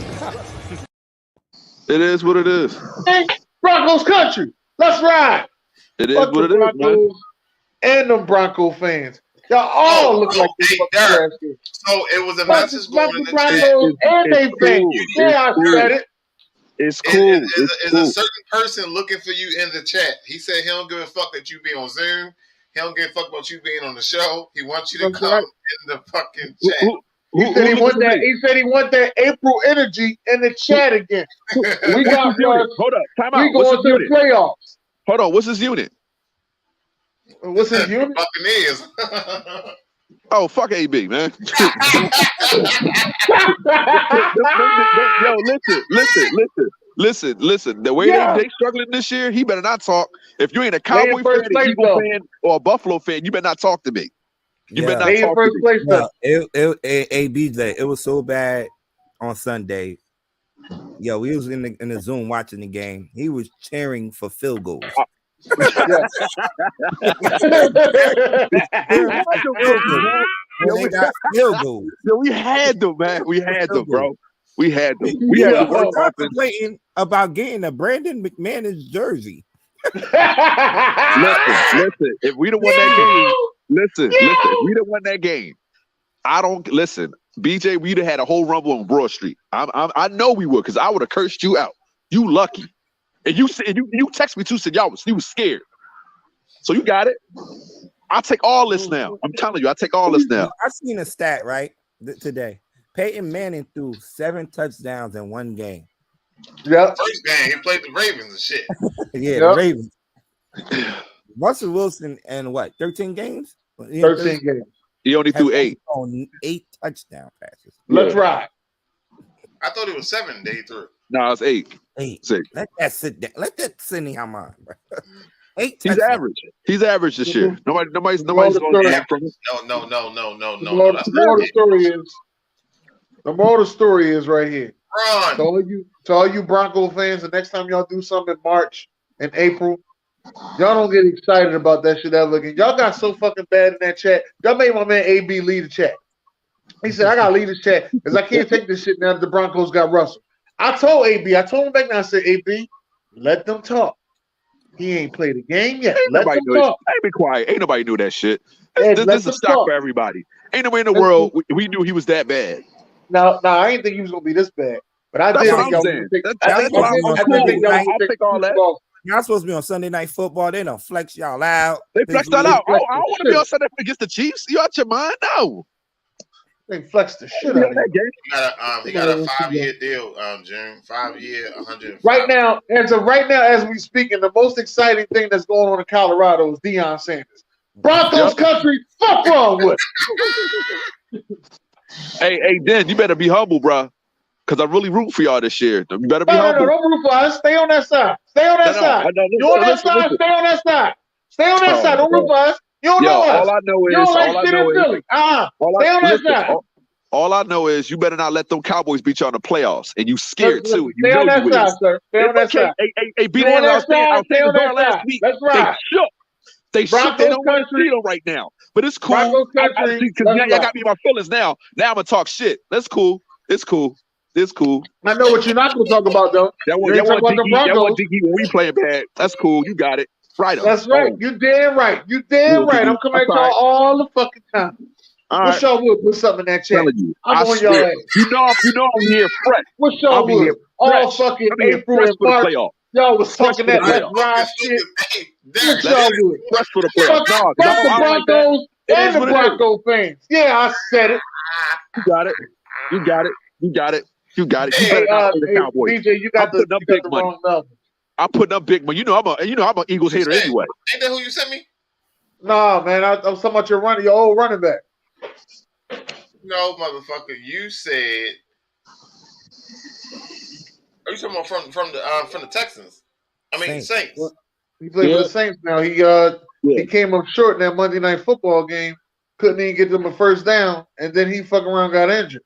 It is what it is. Hey, Broncos country. Let's ride. It is what it is, man. And them Bronco fans. Y'all all look like this fucking trash. So it was a message going in the Broncos and they fans. Yeah, I said it. It's cool. Is a certain person looking for you in the chat. He said he don't give a fuck that you be on Zoom. He don't give a fuck about you being on the show. He wants you to come in the fucking chat. He said he want that April energy in the chat again. We got hold up. Time out. We going to the playoffs. Hold on. What's his unit? What's his unit? Buccaneers. Oh, fuck AB, man. Yo, listen. The way they struggling this year, he better not talk. If you ain't a Cowboy fan, a Eagle fan, or a Buffalo fan, you better not talk to me. You better not talk to me. No, it was so bad on Sunday. Yo, we was in the Zoom watching the game. He was cheering for field goals. We had them, man. We had them, bro. We had them. We had contemplating about getting a Brandon McManus jersey. Listen. If we'd have won that game, if we'd have won that game, BJ, we'd have had a whole rumble on Broad Street. I know we would, because I would have cursed you out. You lucky. And you said you text me too, said you was scared. So you got it. I'll take all this now. I'm telling you, I take all this now. I seen a stat right today. Peyton Manning threw 7 touchdowns in one game. Yeah. First game, he played the Ravens and shit. The Ravens. Russell Wilson and 13 games? 13 games. He only threw 8. On 8 touchdown passes. Let's ride. I thought it was 7 they threw. No, it's 8. 8. 6. Let that sit down. Let that sit in your mind, bro. 8 He's touchdowns. average. He's average this year. Nobody's The going to learn from him. No. The moral of the story is right here. Run. To all you Bronco fans, the next time y'all do something in March and April, y'all don't get excited about that shit ever again. Y'all got so fucking bad in that chat. Y'all made my man AB lead the chat. He said, I gotta lead this chat because I can't take this shit now that the Broncos got Russell. I told him back now, I said, AB, let them talk. He ain't played the game yet. Let them talk. Hey, be quiet. Ain't nobody knew that shit. Hey, This is a shock for everybody. Ain't nobody in the world we knew he was that bad. No, I didn't think he was gonna be this bad. But I did think y'all saying. would I'll take all that. Y'all supposed to be on Sunday Night Football. They don't flex y'all out. They flexed that out. I don't want to be on Sunday against the Chiefs. You out your mind? No. They flexed the shit out of that game. He got a 5-year deal, June. 5-year, 105. Right now, as we speaking, the most exciting thing that's going on in Colorado is Deion Sanders. Broncos country, fuck wrong with it. Hey, Den, you better be humble, bro. Because I really root for y'all this year. You better be humble. No, don't root for us. Stay on that side. Stay on that side. You on that side? Stay on that side. Stay on that side. Don't root for us. You don't know us. All I know is, you don't like shit in Philly. Stay on that side. All I know is you better not let them Cowboys beat you on the playoffs, and you scared too. Stay on that side, sir. Stay on that side. Hey, B Da Analyst, I was saying last week. That's right. They shook. They don't want to see them right now, but it's cool. Because y'all got me in my feelings now. Now I'm gonna talk shit. That's cool. It's cool. I know what you're not gonna talk about though. That one Diggy when we playing bad. That's cool. You got it. Right on. That's right. You damn right. I'm coming at y'all all the fucking time. Wish y'all would put something in that chat. I'm on y'all ass. You know I'm here fresh. Wish y'all would. All fucking April and March. Y'all was talking that left ride shit. Wish y'all would. Fresh for the playoffs. Fuck the Broncos and the Bronco fans. Yeah, I said it. You got it. You got it. You better not play the Cowboys. DJ, you got the wrong number. I'm putting up big money. You know I'm an Eagles hater anyway. Ain't that who you sent me? Nah, man. I'm talking about your old running back. No, motherfucker. You said. Are you talking about from the Texans? I mean Saints. Well, he played for the Saints now. He came up short in that Monday Night Football game. Couldn't even get them a first down, and then he fucking around got injured.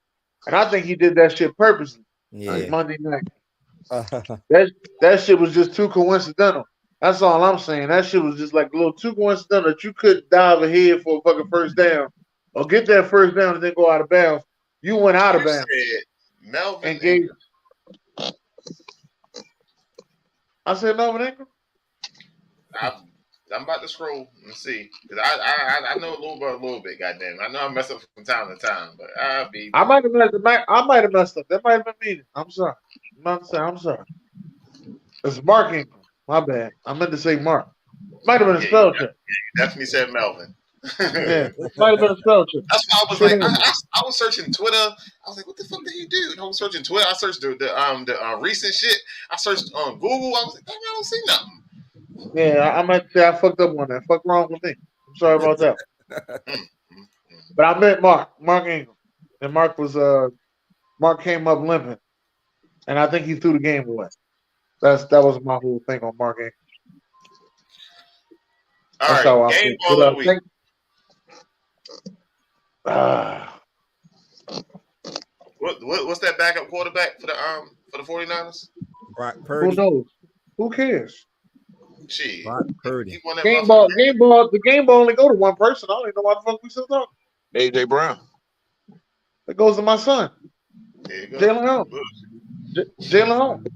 And I think he did that shit purposely. Yeah. Monday night. That shit was just too coincidental. That's all I'm saying. That shit was just like a little too coincidental that you couldn't dive ahead for a fucking first down or get that first down and then go out of bounds. You went out of bounds. Melvin and gave. I said Melvin Ingram. I'm about to scroll and see because I know a little bit. Goddamn, I know I mess up from time to time, but I might have messed up. That might have been me. I'm sorry. I'm sorry. It's Mark Ingram. My bad. I meant to say Mark. Might have been a spell check. You definitely said Melvin. Yeah, it might have been a spell check. That's why I was like, I was searching Twitter. I was like, what the fuck did he do? And I was searching Twitter. I searched the recent shit. I searched on Google. I was like, I don't see nothing. Yeah, I might say I fucked up on that. Fuck wrong with me. I'm sorry about that. But I meant Mark Ingram. And Mark came up limping. And I think he threw the game away. That was my whole thing on Mark Ingram. All right, game ball of the week. What's that backup quarterback for the 49ers? Brock Purdy. Who knows? Who cares? Shit. Brock Purdy. Game ball. The game ball only go to one person. I don't even know why the fuck we still talking. AJ Brown. That goes to my son. Jalen Holmes. Jalen Holmes.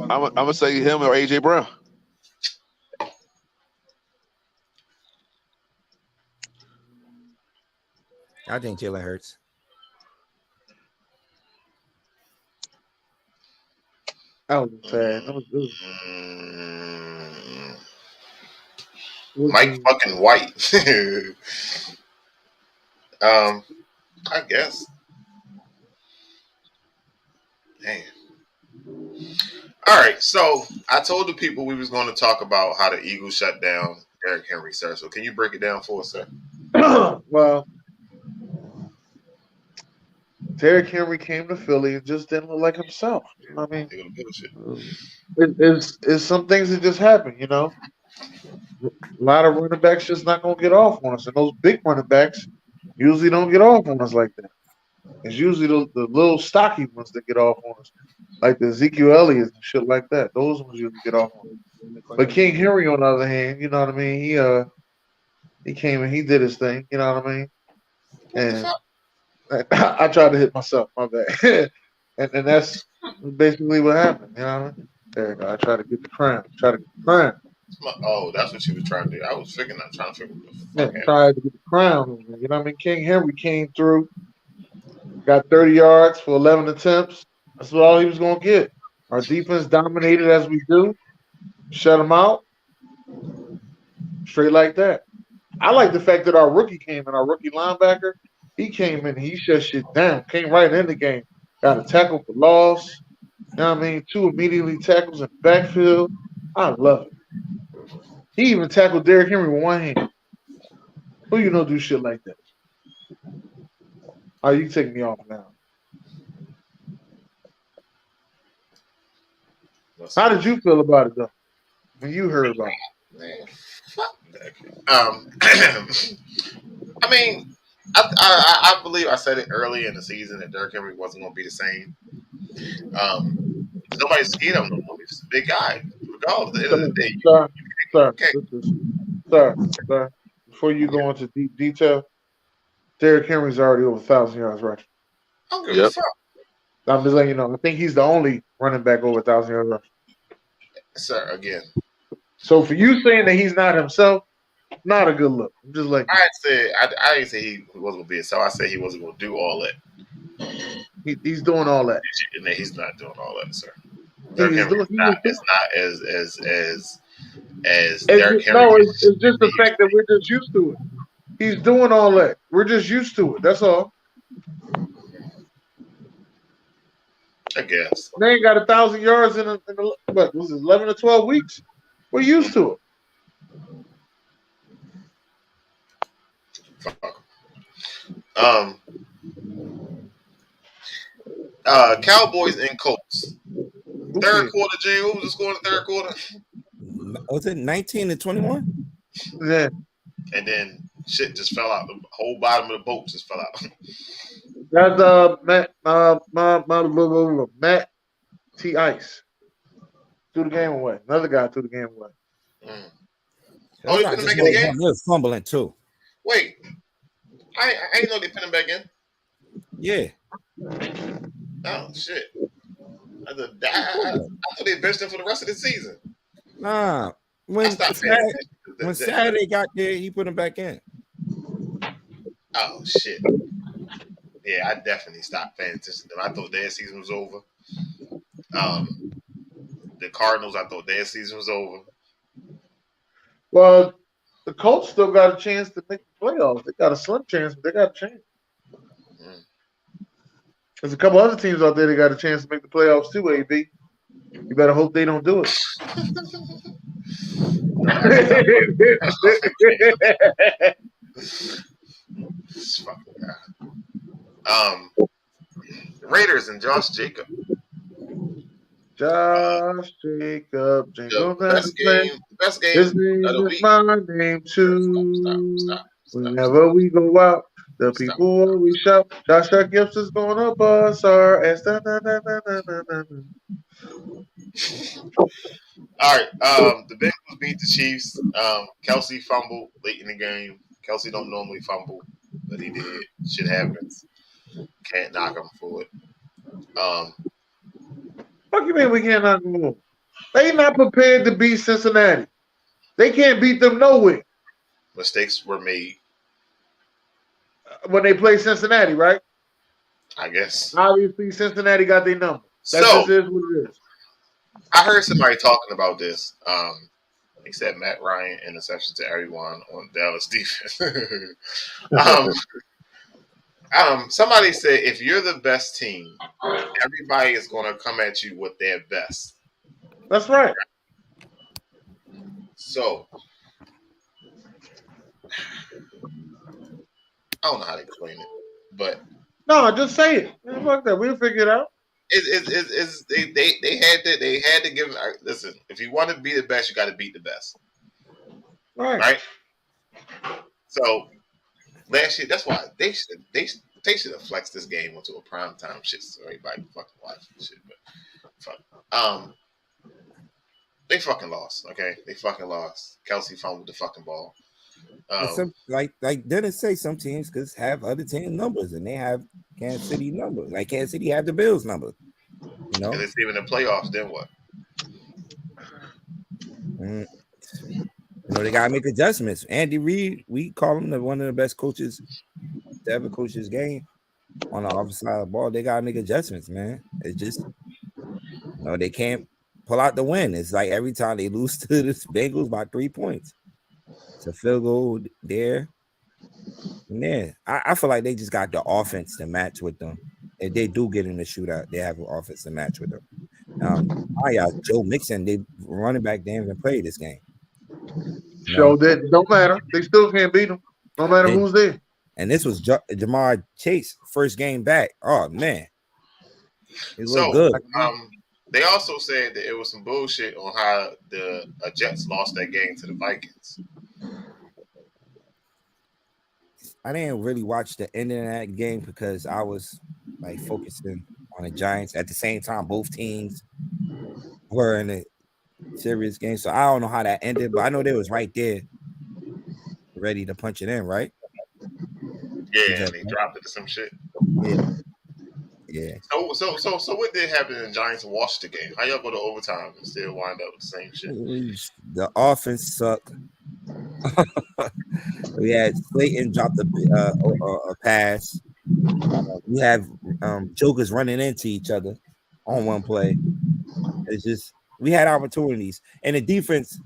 I'm gonna say him or AJ Brown. I think Jalen Hurts. I was sad. Mike fucking White. I guess. Man. All right, so I told the people we was going to talk about how the Eagles shut down Derick Henry, sir. So can you break it down for us, sir? Well, Derrick Henry came to Philly and just didn't look like himself. You know what I mean? They gonna bullshit. It's some things that just happen, you know. A lot of running backs just not gonna get off on us, and those big running backs usually don't get off on us like that. It's usually the little stocky ones that get off on us, like the Ezekiel Elliott's and shit like that. Those ones usually get off on us. But King Henry, on the other hand, you know what I mean? He came and he did his thing. You know what I mean? And I tried to hit myself. My bad. and that's basically what happened. You know what I mean? There you go. I tried to get the crown. Oh, that's what you were trying to do. I was trying to figure what the fuck Tried to get the crown. You know what I mean? King Henry came through, got 30 yards for 11 attempts. That's all he was going to get. Our defense dominated as we do. Shut him out. Straight like that. I like the fact that our rookie came in, our rookie linebacker. He came in, he shut shit down. Came right in the game. Got a tackle for loss. You know what I mean? 2 immediately tackles in the backfield. I love it. He even tackled Derick Henry with one hand. Who you know do shit like that? Oh, you take me off now. How did you feel about it, though, when you heard about it? Man, fuck that. I mean, I believe I said it early in the season that Derrick Henry wasn't going to be the same. Nobody's scared of him no more. He's a big guy. Regardless, at the end of the day, Sir, before you go into deep detail, Derrick Henry's already over 1,000 yards rushing. I don't give a fuck. I'm just letting you know. I think he's the only running back over 1,000 yards rushing. Sir, again. So for you saying that he's not himself, not a good look. I'm just like I didn't say he wasn't going to be himself. I said he wasn't going to do all that. He's doing all that. And he's not doing all that, sir. Derrick Henry is not as Derrick Henry. No, it's just the fact that we're just used to it. He's doing all that. We're just used to it. That's all. I guess. They ain't got 1,000 yards in what was it, 11 or 12 weeks? We're used to it. Fuck. Cowboys and Colts. Third quarter, Jay. Who was the score in the third quarter? Was it 19-21? Yeah. And then shit just fell out. The whole bottom of the boat just fell out. That's Matt T. Ice. Threw the game away. Another guy threw the game away. Oh, he couldn't make it the game? He was fumbling too. Wait. I didn't know they put him back in. Yeah. Oh, shit. I thought they benched him for the rest of the season. Nah. When Saturday got there, he put him back in. Oh, shit. Yeah, I definitely stopped paying attention to them. I thought their season was over. The Cardinals, I thought their season was over. Well, the Colts still got a chance to make the playoffs. They got a slim chance, but they got a chance. There's a couple other teams out there that got a chance to make the playoffs too, AB. You better hope they don't do it. Raiders and Josh Jacob. Josh Jacob. Best game His name is my name too. Stop. Whenever we go out, the people always shout, Josh Jacobs is gonna bust our ass. All right. The Bengals beat the Chiefs. Kelsey fumbled late in the game. Kelsey don't normally fumble, but he did. Shit happens. Can't knock him for it. What you mean we can't knock them off? They not prepared to beat Cincinnati. They can't beat them nowhere. Mistakes were made. When they play Cincinnati, right? I guess. Obviously, Cincinnati got their number. That just is what it is. I heard somebody talking about this. He said Matt Ryan interception to everyone on Dallas defense. Somebody said if you're the best team, everybody is going to come at you with their best. That's right. So I don't know how to explain it, but No, just say it. Man, fuck that. We'll figure it out. They had to give him. Listen, if you want to be the best, you got to beat the best, Right. right? So last year, that's why they should have flexed this game onto a primetime shit so everybody can fucking watch this shit. But fuck, they fucking lost. Okay, they fucking lost. Kelsey fumbled the fucking ball. Some like didn't say some teams because have other team numbers and they have Kansas City numbers. Like Kansas City have the Bills number. You know, and it's even in the playoffs. Then what? You know, they gotta make adjustments. Andy Reid, we call him one of the best coaches to ever coach this game on the offensive side of the ball. They gotta make adjustments, man. It's just they can't pull out the win. It's like every time they lose to the Bengals by 3 points. It's a field goal there. Yeah, I feel like they just got the offense to match with them. If they do get in the shootout, they have an offense to match with them. Joe Mixon, they running back, they haven't played this game. Show that don't matter. They still can't beat them, no matter who's there. And this was Jamar Chase first game back. Oh man, it looked good. They also said that it was some bullshit on how the Jets lost that game to the Vikings. I didn't really watch the end of that game because I was like focusing on the Giants. At the same time, both teams were in a serious game, so I don't know how that ended, but I know they was right there, ready to punch it in, right? Yeah, and they dropped it to some shit. Yeah. So what did happen in the Giants watched the game? How y'all go to overtime and still wind up with the same shit? The offense sucked. We had Slayton dropped a pass. We have jokers running into each other on one play. It's just we had opportunities, and the defense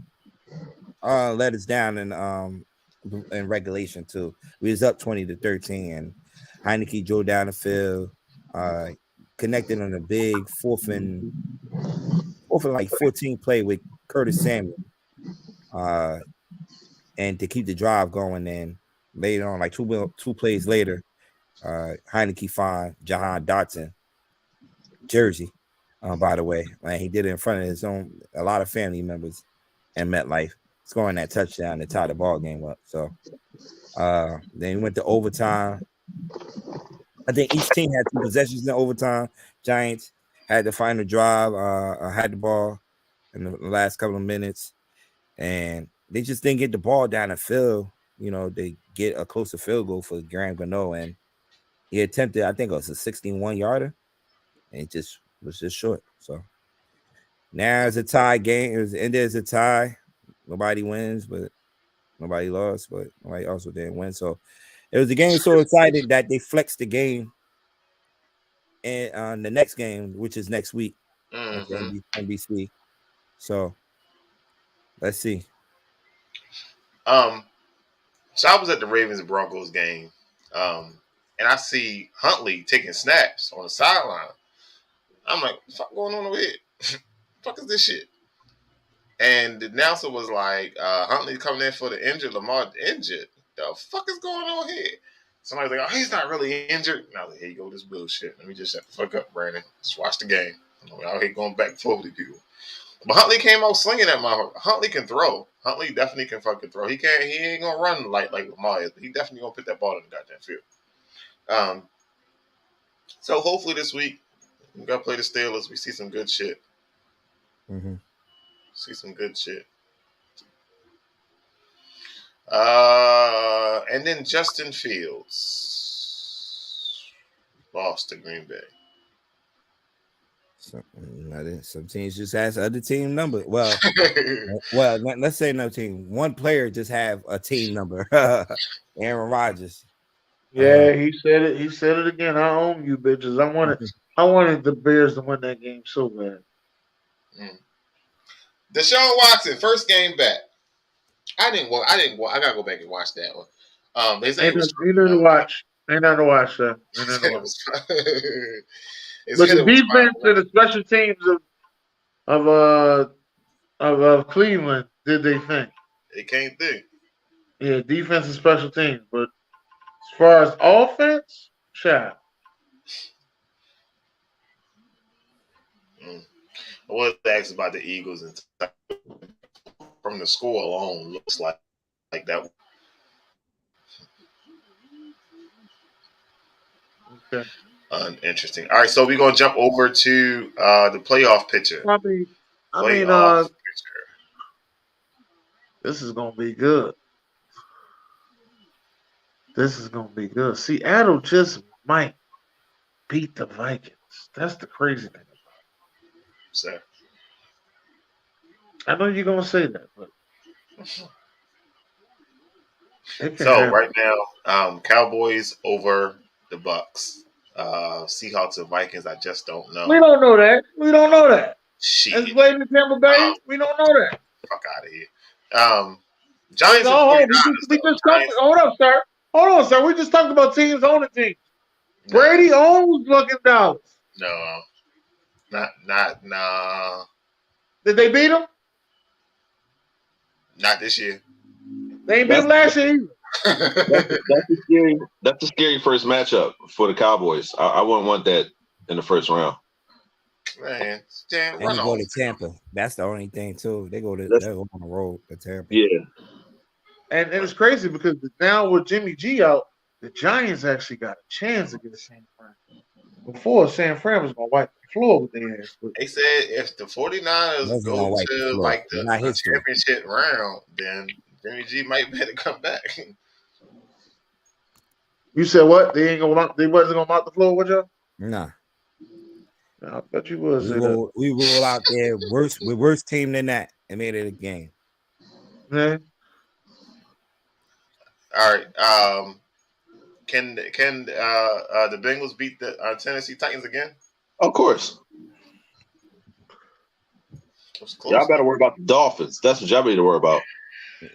let us down in regulation too. We was up 20-13, and Heineke drove down the field, connected on a big fourth and like 14 play with Curtis Samuel. And to keep the drive going, and later on, like two plays later, Heineke find Jahan Dotson jersey. By the way, like he did it in front of a lot of family members in MetLife, scoring that touchdown to tie the ball game up. So then we went to overtime. I think each team had 2 possessions in overtime. Giants had the final drive, had the ball in the last couple of minutes, and they just didn't get the ball down the field. You know, they get a closer field goal for Graham Gano, and he attempted, I think it was a 61-yarder, and it just was just short. So now it's a tie game. It was ended as a tie. Nobody wins, but nobody lost, but nobody also didn't win. So it was a game so excited that they flexed the game and the next game, which is next week on NBC. So let's see. So I was at the Ravens Broncos game, and I see Huntley taking snaps on the sideline. I'm like, what the fuck going on over here? What the fuck is this shit? And the announcer was like, Huntley coming in for the injured, Lamar injured. The fuck is going on here? Somebody's like, oh, he's not really injured. And I was like, here you go, this bullshit. Let me just shut the fuck up, Brandon. Just watch the game. I'm out here going back and forth with people. But Huntley came out slinging at my. Huntley can throw. Huntley definitely can fucking throw. He can't. He ain't gonna run like Lamar is. But he definitely gonna put that ball in the goddamn field. So hopefully this week we gotta play the Steelers. We see some good shit. See some good shit. And then Justin Fields lost to Green Bay. Some teams just has other team number. Well, let's say no team. One player just have a team number. Aaron Rodgers. Yeah, he said it. He said it again. I own you, bitches. I wanted the Bears to win that game so bad. Deshaun Watson, first game back. I didn't. I gotta go back and watch that one. Ain't nothing to watch. Ain't nothing to watch, sir. But the defense and the special teams of Cleveland did they think? They can't think. Yeah, defense and special teams. But as far as offense, child. I was asked about the Eagles, and from the score alone, looks like that. Okay. Interesting. All right, so we're gonna jump over to the playoff picture. I mean, this is gonna be good. This is gonna be good. Seattle just might beat the Vikings. That's the crazy thing. So, I know you're gonna say that, but right now, Cowboys over the Bucks. Seahawks and Vikings, I just don't know. We don't know that. Shit. As played in Tampa Bay, we don't know that. Fuck out of here. Giants. Hold on, sir. We just talked about teams owning teams. No. Brady owns fucking Dallas. No. Did they beat them? Not this year. They ain't beat them last year either. That's a scary first matchup for the Cowboys. I wouldn't want that in the first round. Man, they go to Tampa. That's the only thing too. They go on the road to Tampa. Yeah, and it's crazy because now with Jimmy G out, the Giants actually got a chance against San Fran. Before San Fran was gonna wipe the floor with their ass. They said if the 49ers go to like the championship round, then Jimmy G might better come back. You said what? They wasn't gonna mop the floor with y'all? Nah. I bet you was. We roll out there worse team than that and made it a game. Yeah. All right. Can the Bengals beat the Tennessee Titans again? Of course. Y'all better worry about the Dolphins. That's what y'all need to worry about.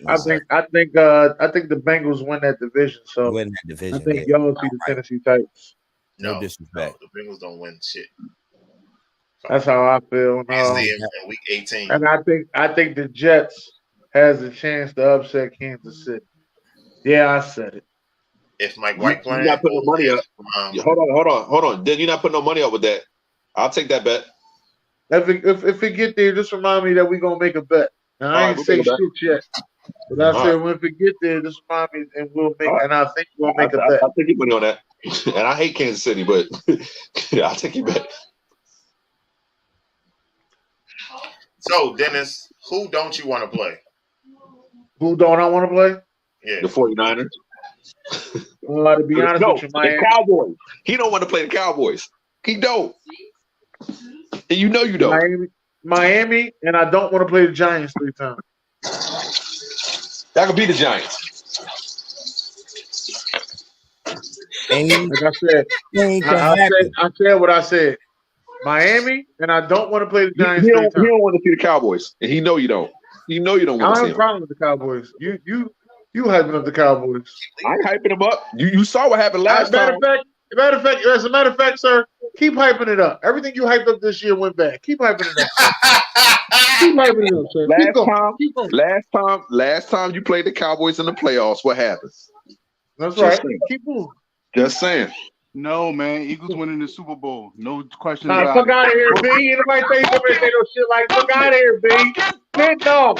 I think the Bengals win that division. So win that division. I think y'all beat the Tennessee Titans. No disrespect. The Bengals don't win shit. That's how I feel. In week 18. And I think the Jets has a chance to upset Kansas City. Yeah, I said it. If Mike White playing, you're not putting no money up. Hold on. Then you're not putting no money up with that. I'll take that bet. If it get there, just remind me that we're gonna make a bet. Now, I ain't say shit yet, but I said when it get there, just remind me and we'll make. And I think we'll make a bet. I'll take your money on that. And I hate Kansas City, but I'll take your bet. So, Dennis, who don't you want to play? Who don't I want to play? Yeah, the 49ers. To be honest with you, the Cowboys. He don't want to play the Cowboys. He don't. And you know you don't. Miami, and I don't want to play the Giants 3 times. That could be the Giants. Like I said, I said what I said. Miami, and I don't want to play the Giants 3 times. He don't want to see the Cowboys, and he know you don't. You know you don't want to see them. I have a problem with the Cowboys. You hyping up the Cowboys. I ain't hyping them up. You saw what happened last time. As a matter of fact, sir, keep hyping it up. Everything you hyped up this year went bad. Keep hyping it up. Keep hyping it up, sir. Last time you played the Cowboys in the playoffs, what happens? That's right. Keep moving. Just saying. No, man. Eagles winning the Super Bowl. No question about it. Fuck out of here, B. Anybody say somebody say no shit like fuck out of here, B. Spit no.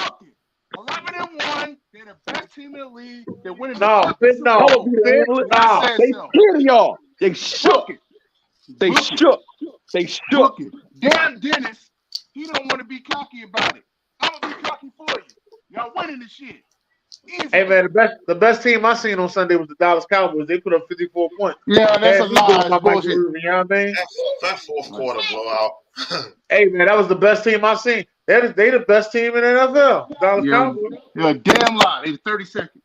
11-1. They're the best team in the league. They're winning. Spit no. They scared y'all. They shook it. They shook. They shook it. Damn Dennis. He don't want to be cocky about it. I'm gonna be cocky for you. Y'all winning this shit. Easy. Hey man, the best team I seen on Sunday was the Dallas Cowboys. They put up 54 points. Yeah, that's a lie. That's bullshit. You know what I mean? That fourth quarter blowout. Hey man, that was the best team I seen. They the best team in the NFL. Dallas Cowboys. You're a damn lie. They 30 seconds.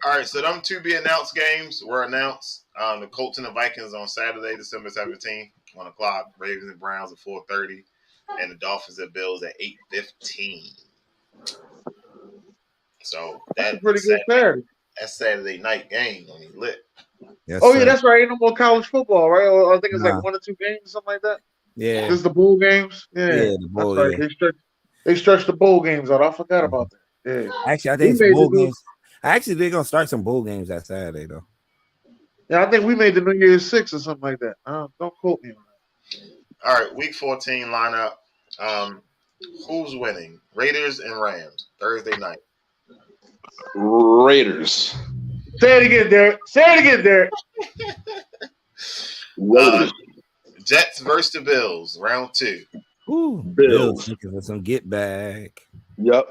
All right, so them to be announced games were announced. The Colts and the Vikings on Saturday, December 17th, 1 o'clock. Ravens and Browns at 4:30, and the Dolphins and Bills at 8:15. So that's pretty good Saturday. That's Saturday night game when he lit. Yes, yeah, that's right. Ain't no more college football, right? I think it's like 1 or 2 games, something like that. Yeah, this is the bowl games. Yeah, the bowl. Right. Yeah. They stretched the bowl games out. I forgot about that. Yeah, actually, I think it's bowl games. Actually, they're gonna start some bowl games that Saturday though. Yeah, I think we made the New Year's 6 or something like that. Don't quote me on that. All right, Week 14 lineup. Who's winning? Raiders and Rams Thursday night. Raiders. Say it again, Derek. Say it again, Derek. Raiders. Jets versus the Bills, round 2. Ooh, Bills. looking for some get back. Yep.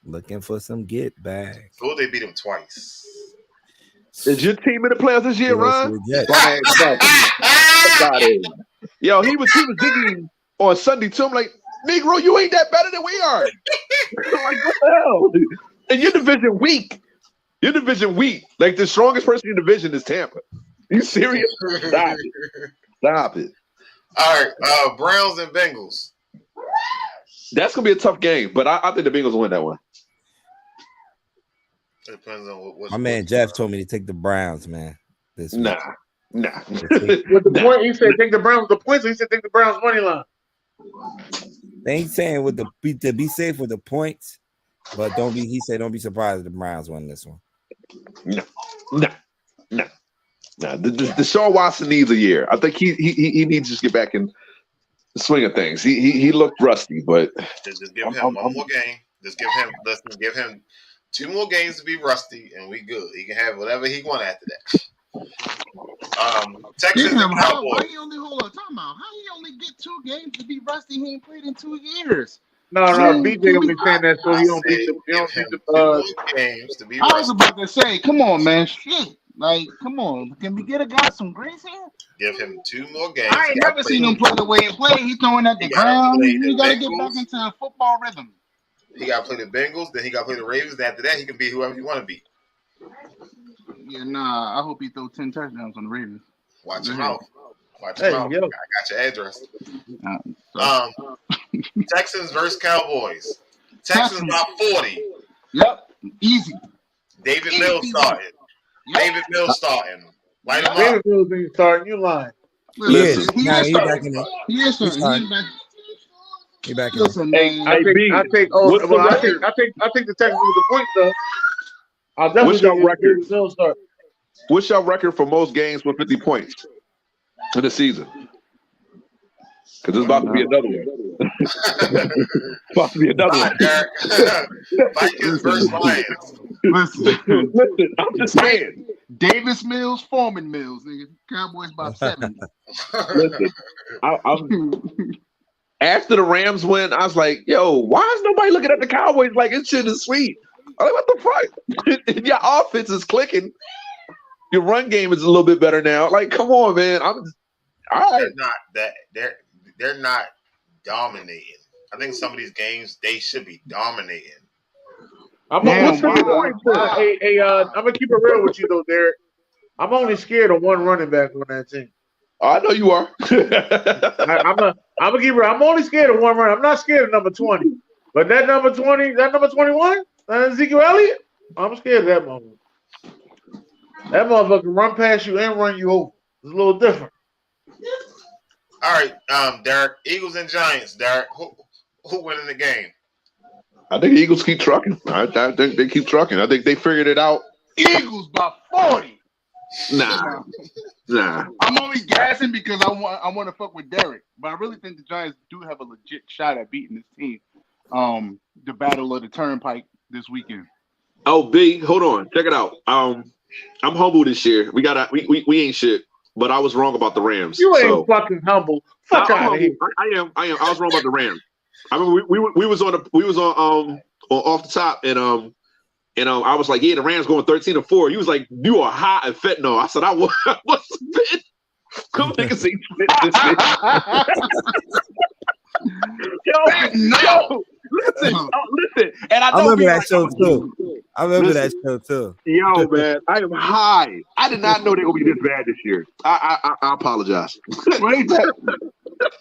Looking for some get back. Who they beat them twice? Is your team in the playoffs this year, Ron? Jets. Yo, he was digging on Sunday too. I'm like, Negro, you ain't that better than we are. I'm like, what the hell? And your division weak. Your division weak. Like the strongest person in the division is Tampa. You serious? Stop it. Stop it. All right, Browns and Bengals. That's gonna be a tough game, but I think the Bengals will win that one. It depends on what. My man Jeff told me to take the Browns, man. This week. Nah. With the point, he said take the Browns. The points, he said take the Browns money line. They ain't saying with to be safe with the points, but don't be. He said don't be surprised if the Browns win this one. No. Deshaun Watson needs a year. I think he needs to just get back in the swing of things. He looked rusty, but just give him one more game. Just give him 2 more games to be rusty, and we good. He can have whatever he want after that. Texans and Cowboys. Why he only hold on? Time out. How he only get 2 games to be rusty? He ain't played in 2 years. No, BJ only saying that so he don't beat the games to be I rusty. was about to say, come on, man, shit. Like, come on. Can we get a guy some grace here? Give him 2 more games. I ain't never seen him play the way he played. He's throwing at the ground. He got to get back into a football rhythm. He got to play the Bengals, then he got to play the Ravens. And after that, he can be whoever he want to be. Yeah, nah. I hope he throw 10 touchdowns on the Ravens. Watch him out. Watch him out. Yo. I got your address. Texans versus Cowboys. Texans by 40. Yep, easy. David Mills starting. Yep. David Mills starting. Light him David up. Mills ain't starting. You lying. Listen, He back in it. He is starting. He back in it. Listen, man. I think the Texans with the points though. I'll definitely What's your think record? David Mills start. what's your record for most games with 50 points in the season? Because there's about to be another one. About to be another one. Vikings versus Lions. Listen, I'm just saying. Davis Mills, Foreman Mills, nigga. Cowboys by 70. Listen, I'm after the Rams win, I was like, yo, why is nobody looking at the Cowboys like this shit is sweet? I'm like, what the fuck? Your offense is clicking. Your run game is a little bit better now. Like, come on, man. All right. They're not dominating. I think some of these games they should be dominating. I'm gonna keep it real with you though, Derek. I'm only scared of one running back on that team. I know you are. I'm gonna keep it real. I'm only scared of one runner. I'm not scared of number 20. But that number 20, that number 21, Ezekiel Elliott, I'm scared of that motherfucker. That motherfucker can run past you and run you over. It's a little different. All right, Derek. Eagles and Giants. Derek, who winning the game? I think the Eagles keep trucking. I think they keep trucking. I think they figured it out. Eagles by 40. Nah. I'm only gassing because I want to fuck with Derek, but I really think the Giants do have a legit shot at beating this team. The Battle of the Turnpike this weekend. Oh, B, hold on. Check it out. I'm humble this year. We ain't shit, but I was wrong about the Rams. You ain't fucking humble. Fuck out of here. I am. I was wrong about the Rams. I mean, we was on off the top, and I was like, yeah, the Rams going 13-4. He was like, you are high and fentanyl. I said, I was fit. Come niggas ain't fit this shit. Yo, listen. And I remember that show too. Yo, man, I am high. I did not know they were gonna be this bad this year. I apologize.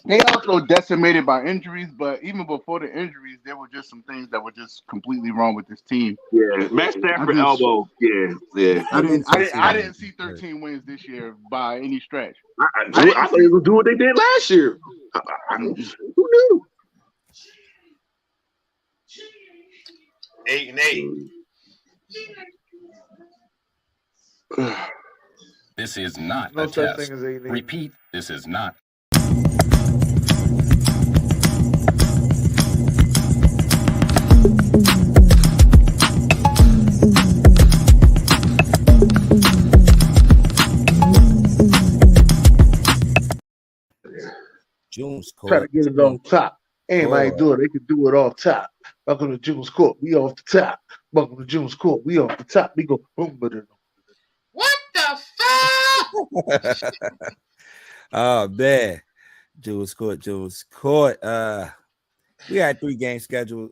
They also decimated by injuries, but even before the injuries, there were just some things that were just completely wrong with this team. Yeah, Matt Stafford elbow. Yeah. I didn't see 13 wins this year by any stretch. I thought they were doing what they did last year. Who knew? 8-8. This is not No a such test. thing as AD. Repeat, this is not. June's Try to court. get it off top. Anybody do it, they can do it off top. Welcome to June's Court. We off the top. Welcome to June's Court. We off the top. We go boom, but What the fuck? Oh man. June's court. We had 3 games scheduled.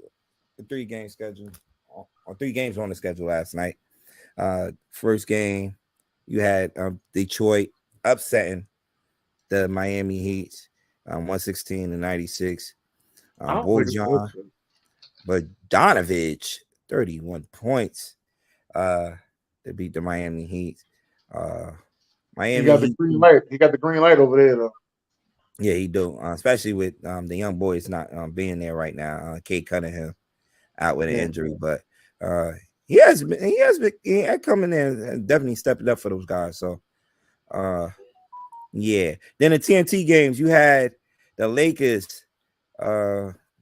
3 games scheduled. Or 3 games on the schedule last night. First game, you had Detroit upsetting the Miami Heat, 116-96. Bogdanovich, 31 points. They beat the Miami Heat. Miami he got the Heat, green light. He got the green light over there though. yeah, he do. Especially with the young boys not being there right now. Kate Cunningham out with an injury, but he has been coming in and definitely stepping up for those guys. So yeah. Then the TNT games, you had the Lakers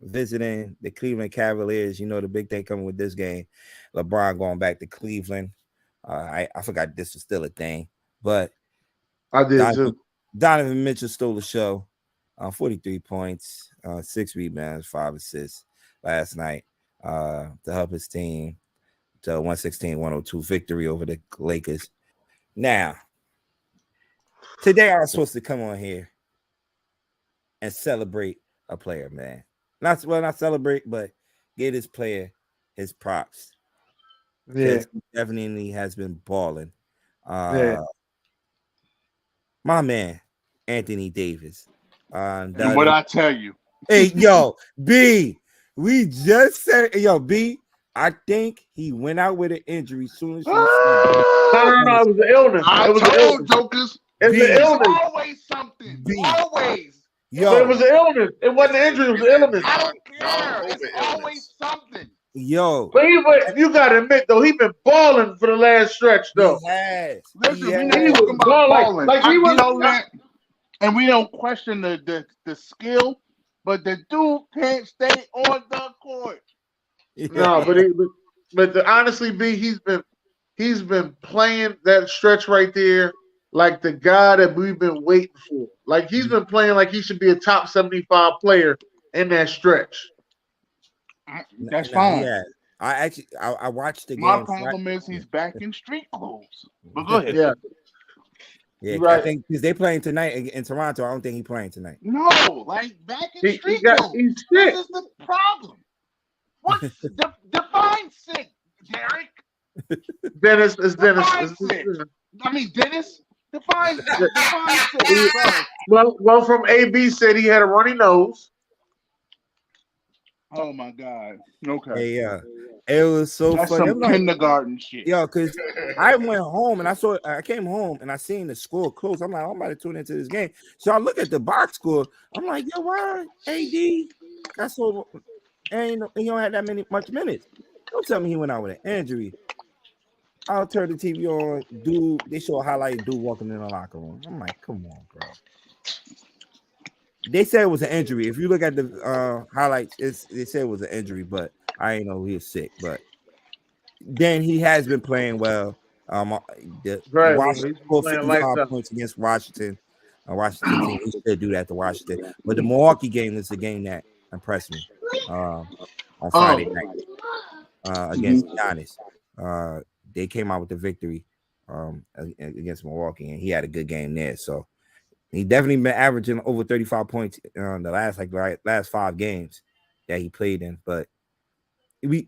visiting the Cleveland Cavaliers. You know the big thing coming with this game. LeBron going back to Cleveland. I forgot this was still a thing, but I did too. Donovan Mitchell stole the show. 43 points, 6 rebounds, 5 assists last night to help his team to 116-102 victory over the Lakers. Now, today I was supposed to come on here and celebrate a player, man. Not celebrate, but give this player his props. Yeah, He definitely has been balling. yeah. My man, Anthony Davis. And what I tell you, Hey, yo, B, we just said, yo, B, I think he went out with an injury soon as he No, it was an illness. I It was an told illness. jokers, It's an illness. always something. B. Always. Yo, But it was an illness. It wasn't an injury. It was an illness. I don't care. It's always something. yo, But you gotta admit though, he been balling for the last stretch though. he has. Listen, He we has. not talking about balling. like he I was- know that, and we don't question the skill, but the dude can't stay on the court. No, but honestly, B, he's been playing that stretch right there like the guy that we've been waiting for. Like he's been playing like he should be a top 75 player in that stretch. That's fine. Yeah, I watched the game. My problem is he's back in street clothes. But go ahead. Yeah, right. I think because they playing tonight in Toronto. I don't think he's playing tonight. No, like back in street clothes. He's This sick. is the problem. What's define sick, Derek? Dennis is Dennis. Define sick. I mean, Dennis. Define sick. Sorry. Well, from AB said he had a runny nose. Oh my God. Okay. Hey, it was so That's funny. some kindergarten shit. Yo, because I went home and I came home and I seen the score close. I'm like, I'm about to tune into this game. So I look at the box score. I'm like, yo, why AD? That's so, and he don't have that much minutes. Don't tell me he went out with an injury. I'll turn the TV on. Dude, they show a highlight of dude walking in the locker room. I'm like, come on, bro. They said it was an injury. If you look at the highlights, they said it was an injury, but I didn't know he was sick. But then he has been playing well. Washington scored 55 points against Washington. Washington team, he should do that to Washington. But the Milwaukee game is the game that impressed me on Friday night against Giannis. They came out with the victory against Milwaukee, and he had a good game there. So he definitely been averaging over 35 points on the last 5 games that he played in. But we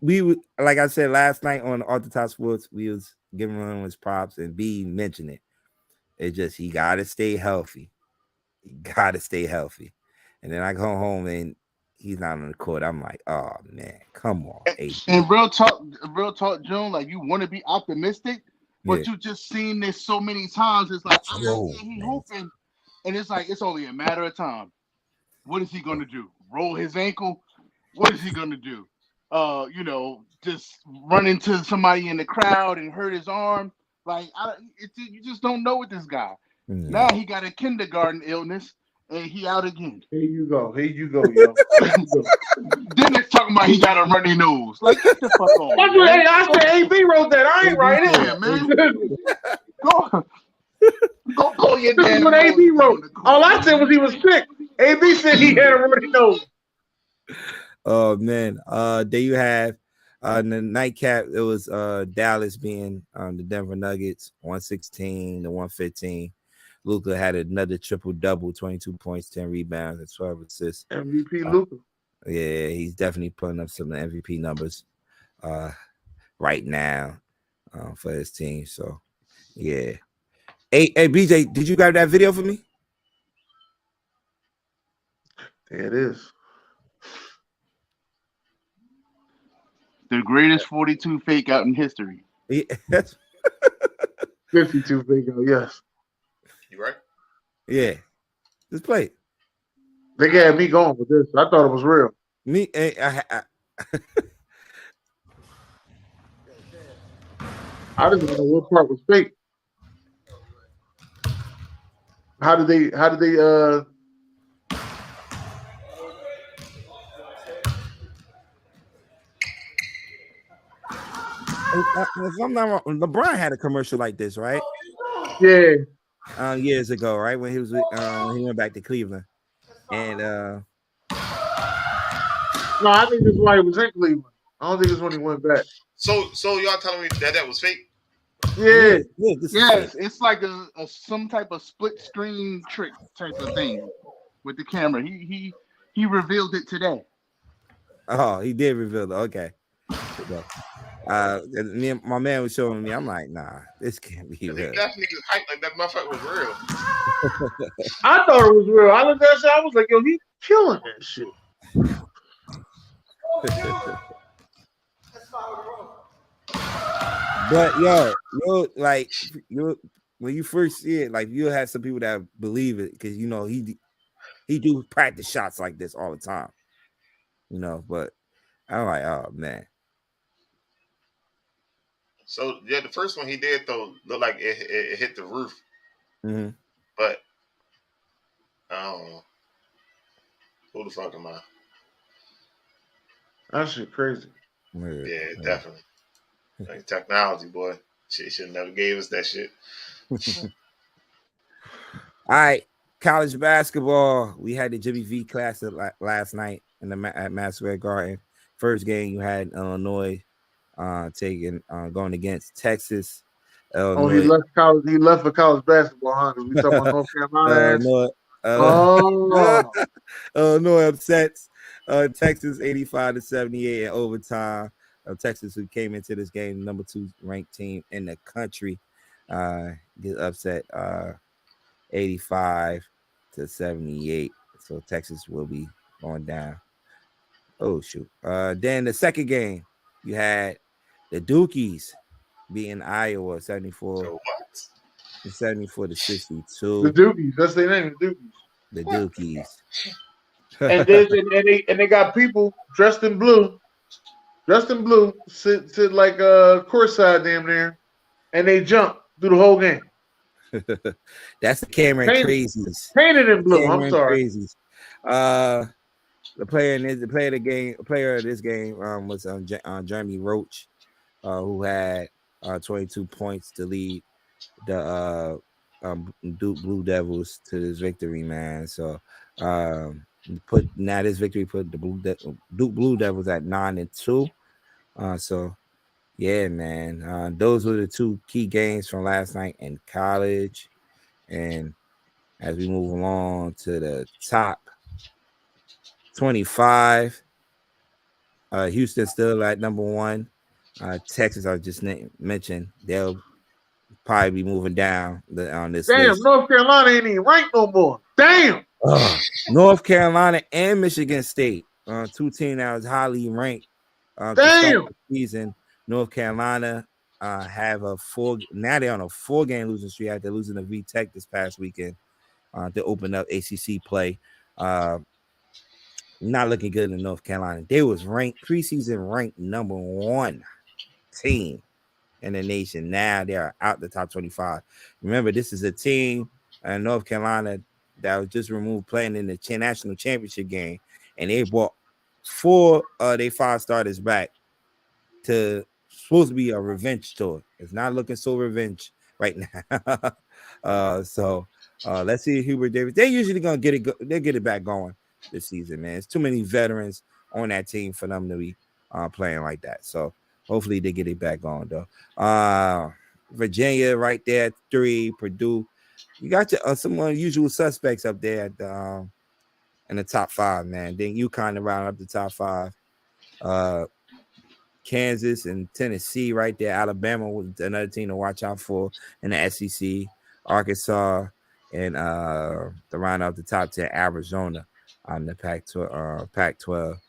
like I said last night on Off the Top Sports, we was giving him his props, and B mentioned it. It's just he gotta stay healthy. He gotta stay healthy. And then I go home and he's not on the court. I'm like, oh man, come on. And real talk, June. Like you want to be optimistic, but you just seen this so many times. It's like he hoping, and it's like it's only a matter of time. What is he gonna do? Roll his ankle? What is he gonna do? Just run into somebody in the crowd and hurt his arm. Like you just don't know with this guy. Mm. Now he got a kindergarten illness and he out again. Here you go, yo. Then it's talking about he got a runny nose. Like get the fuck on. That's what I said. AB wrote that. I ain't write it. Yeah, man. Go your This is what AB wrote. All I said was he was sick. AB said he had a runny nose. Oh man. There you have in the nightcap. It was Dallas being the Denver Nuggets 116 to 115. Luka had another triple double, 22 points, 10 rebounds, and 12 assists. MVP Luka. Yeah, he's definitely putting up some MVP numbers right now for his team. So yeah. Hey, BJ, did you grab that video for me? There it is. The greatest 42 fake out in history. Yeah. 52 bingo, yes. You right? Yeah. Just play it. They had me going with this. I thought it was real. Me, I didn't know what part was fake. How did they if I'm not wrong, LeBron had a commercial like this, right? Yeah. Years ago, right? When he was when he went back to Cleveland. And no, I think this is why he was in Cleveland. I don't think it's when he went back. So y'all telling me that was fake? Yeah. Yes, it's like a some type of split screen trick type of thing with the camera. He revealed it today. Oh, he did reveal it. Okay. My man was showing me. I'm like, nah, this can't be real. Definitely hype like that motherfucker was real. I thought it was real. I looked at that. I was like, yo, he's killing that shit. But yo, when you first see it, like you'll have some people that believe it because you know he do practice shots like this all the time. You know, but I'm like, oh man. So yeah, the first one he did though looked like it hit the roof, Mm-hmm. but I don't know. Who the fuck am I? That shit crazy. Yeah, definitely. Like technology, boy. Shit should never gave us that shit. All right, college basketball. We had the Jimmy V Classic last night at Maxwell Garden. First game you had Illinois going against Texas. Illinois. Oh, he left college. He left for college basketball, huh? Because we talking about North Carolina. Illinois upsets Texas 85-78 in overtime. Texas, who came into this game number 2 ranked team in the country, get upset 85-78. So Texas will be going down. Oh shoot! Then the second game, you had the Dukies beating Iowa 74-62. The Dukies, that's their name. The Dukies. And they got people dressed in blue, sit like courtside damn near, and they jump through the whole game. That's the Cameron crazies. Painted in blue. I'm sorry. Crazies. The player of this game was Jeremy Roach, who had 22 points to lead the Duke Blue Devils to this victory, man. So this victory put the Duke Blue Devils at 9-2. So yeah, man. Those were the 2 key games from last night in college. And as we move along to the top 25, Houston still at number 1. Texas, I just mentioned, they'll probably be moving down on this list. North Carolina ain't even ranked no more. Damn. North Carolina and Michigan State, 2 teams that was highly ranked. Damn. Season. North Carolina have now they're on a 4-game losing streak after losing to VTech this past weekend to open up ACC play. Not looking good in North Carolina. They was preseason ranked number 1 team in the nation. Now they are out the top 25. Remember, this is a team in North Carolina that was just removed playing in the national championship game, and they brought 4 of their 5 starters back to supposed to be a revenge tour. It's not looking so revenge right now. So let's see Hubert Davis. They're usually gonna get it. They'll get it back going this season, man. It's too many veterans on that team for them to be playing like that. So hopefully they get it back on though. Virginia right there at 3. Purdue. You got your some unusual suspects up there at the, in the top 5, man. Then UConn around up the top 5. Kansas and Tennessee right there. Alabama was another team to watch out for in the SEC. Arkansas and the round out the top 10. Arizona on the Pac-12.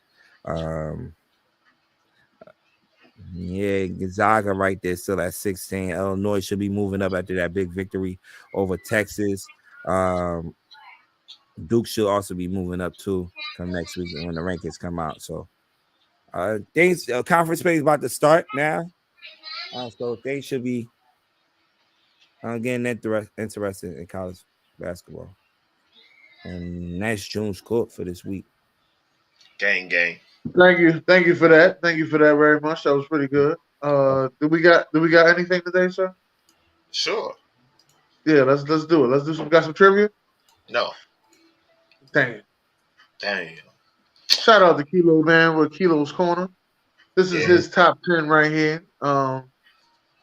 Yeah, Gonzaga right there still at 16. Illinois should be moving up after that big victory over Texas. Duke should also be moving up too come next week when the rankings come out. So things conference play is about to start now. So they should be getting interested in college basketball. And that's June's court for this week. Gang. Thank you for that. Thank you for that very much. That was pretty good. Do we got anything today, sir? Sure. Yeah, let's do it. Let's do some. Got some trivia? No. Damn. Damn. Shout out to Kilo, man, with Kilo's Corner. This is his top 10 right here.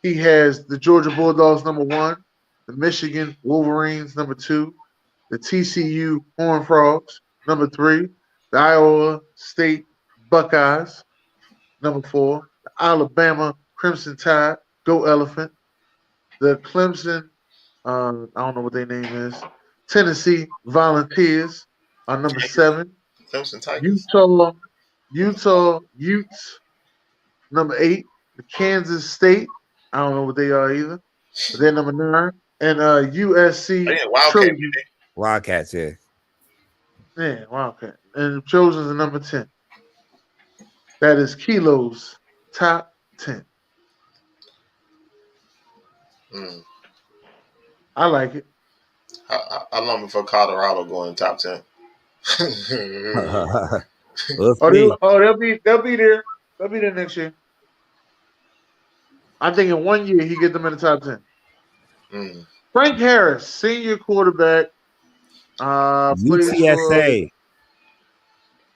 He has the Georgia Bulldogs #1, the Michigan Wolverines #2, the TCU Horned Frogs #3, the Iowa State Buckeyes #4, the Alabama Crimson Tide, Go Elephant, the Clemson, I don't know what their name is, Tennessee Volunteers are #7. Clemson Tigers. Utah Utes, #8. The Kansas State, I don't know what they are either. But they're #9. And USC Trojans. Wildcats, yeah. Yeah, Wildcat. And the Trojans are #10. That is Kilo's top 10. I like it. How long before Colorado going in top 10? They'll be there. They'll be there next year. I think in 1 year he get them in the top 10. Frank Harris, senior quarterback. UTSA.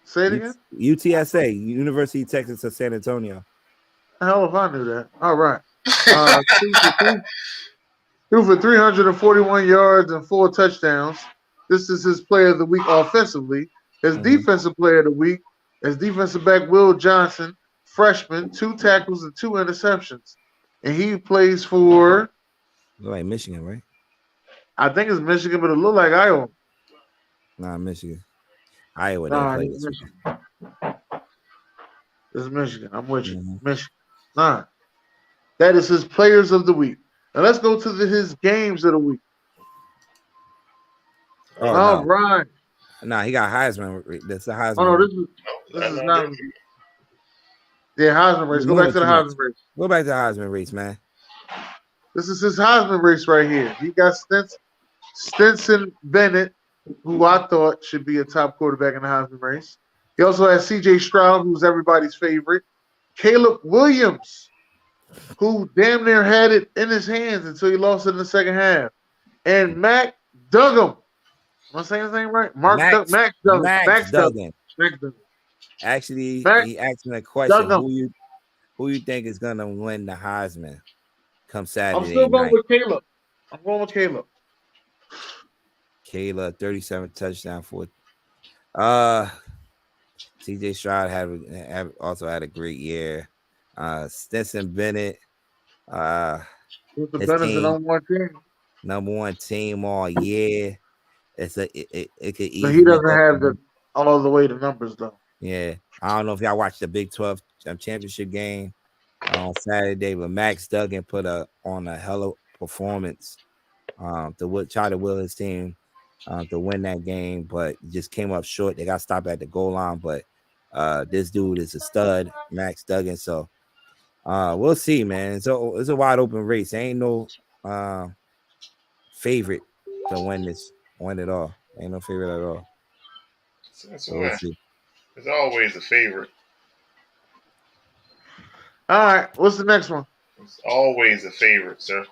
Say it again. UTSA, University of Texas at San Antonio. Hell if I knew that. All right. 2 for 341 yards and 4 touchdowns. This is his player of the week offensively. His defensive player of the week is defensive back Will Johnson, freshman, 2 tackles and 2 interceptions. And he plays for like Michigan, right? I think it's Michigan, but it look like Iowa. Nah, Michigan. Iowa didn't play this Michigan. This is Michigan. I'm with you. Michigan. Nah. That is his players of the week. Now let's go to his games of the week. Oh, right. Nah, he got Heisman. That's the Heisman. Oh, no, this is not. Yeah, Heisman race. Go back to the Heisman race. Go back to the Heisman race, man. This is his Heisman race right here. He got Stetson Bennett, who I thought should be a top quarterback in the Heisman race. He also has C.J. Stroud, who's everybody's favorite. Caleb Williams, who damn near had it in his hands until he lost it in the second half. And Mac Duggan. Am I saying his name right? Max Duggan. Actually, he asked me a question. Who you think is gonna win the Heisman come Saturday? I'm still going with Caleb. I'm going with Caleb. Caleb, 37 touchdown for CJ Stroud also had a great year. Stetson Bennett. Bennett's the #1 team all year. It could easily. But he doesn't have all the way the numbers though. Yeah, I don't know if y'all watched the Big 12 championship game on Saturday, but Max Duggan put on a hell of a performance to try to will his team to win that game, but just came up short. They got stopped at the goal line, but this dude is a stud, Max Duggan. So We'll see, man. So it's a wide open race. There ain't no favorite to win it all. Ain't no favorite at all. So we'll see. It's always a favorite. All right, what's the next one? It's always a favorite, sir.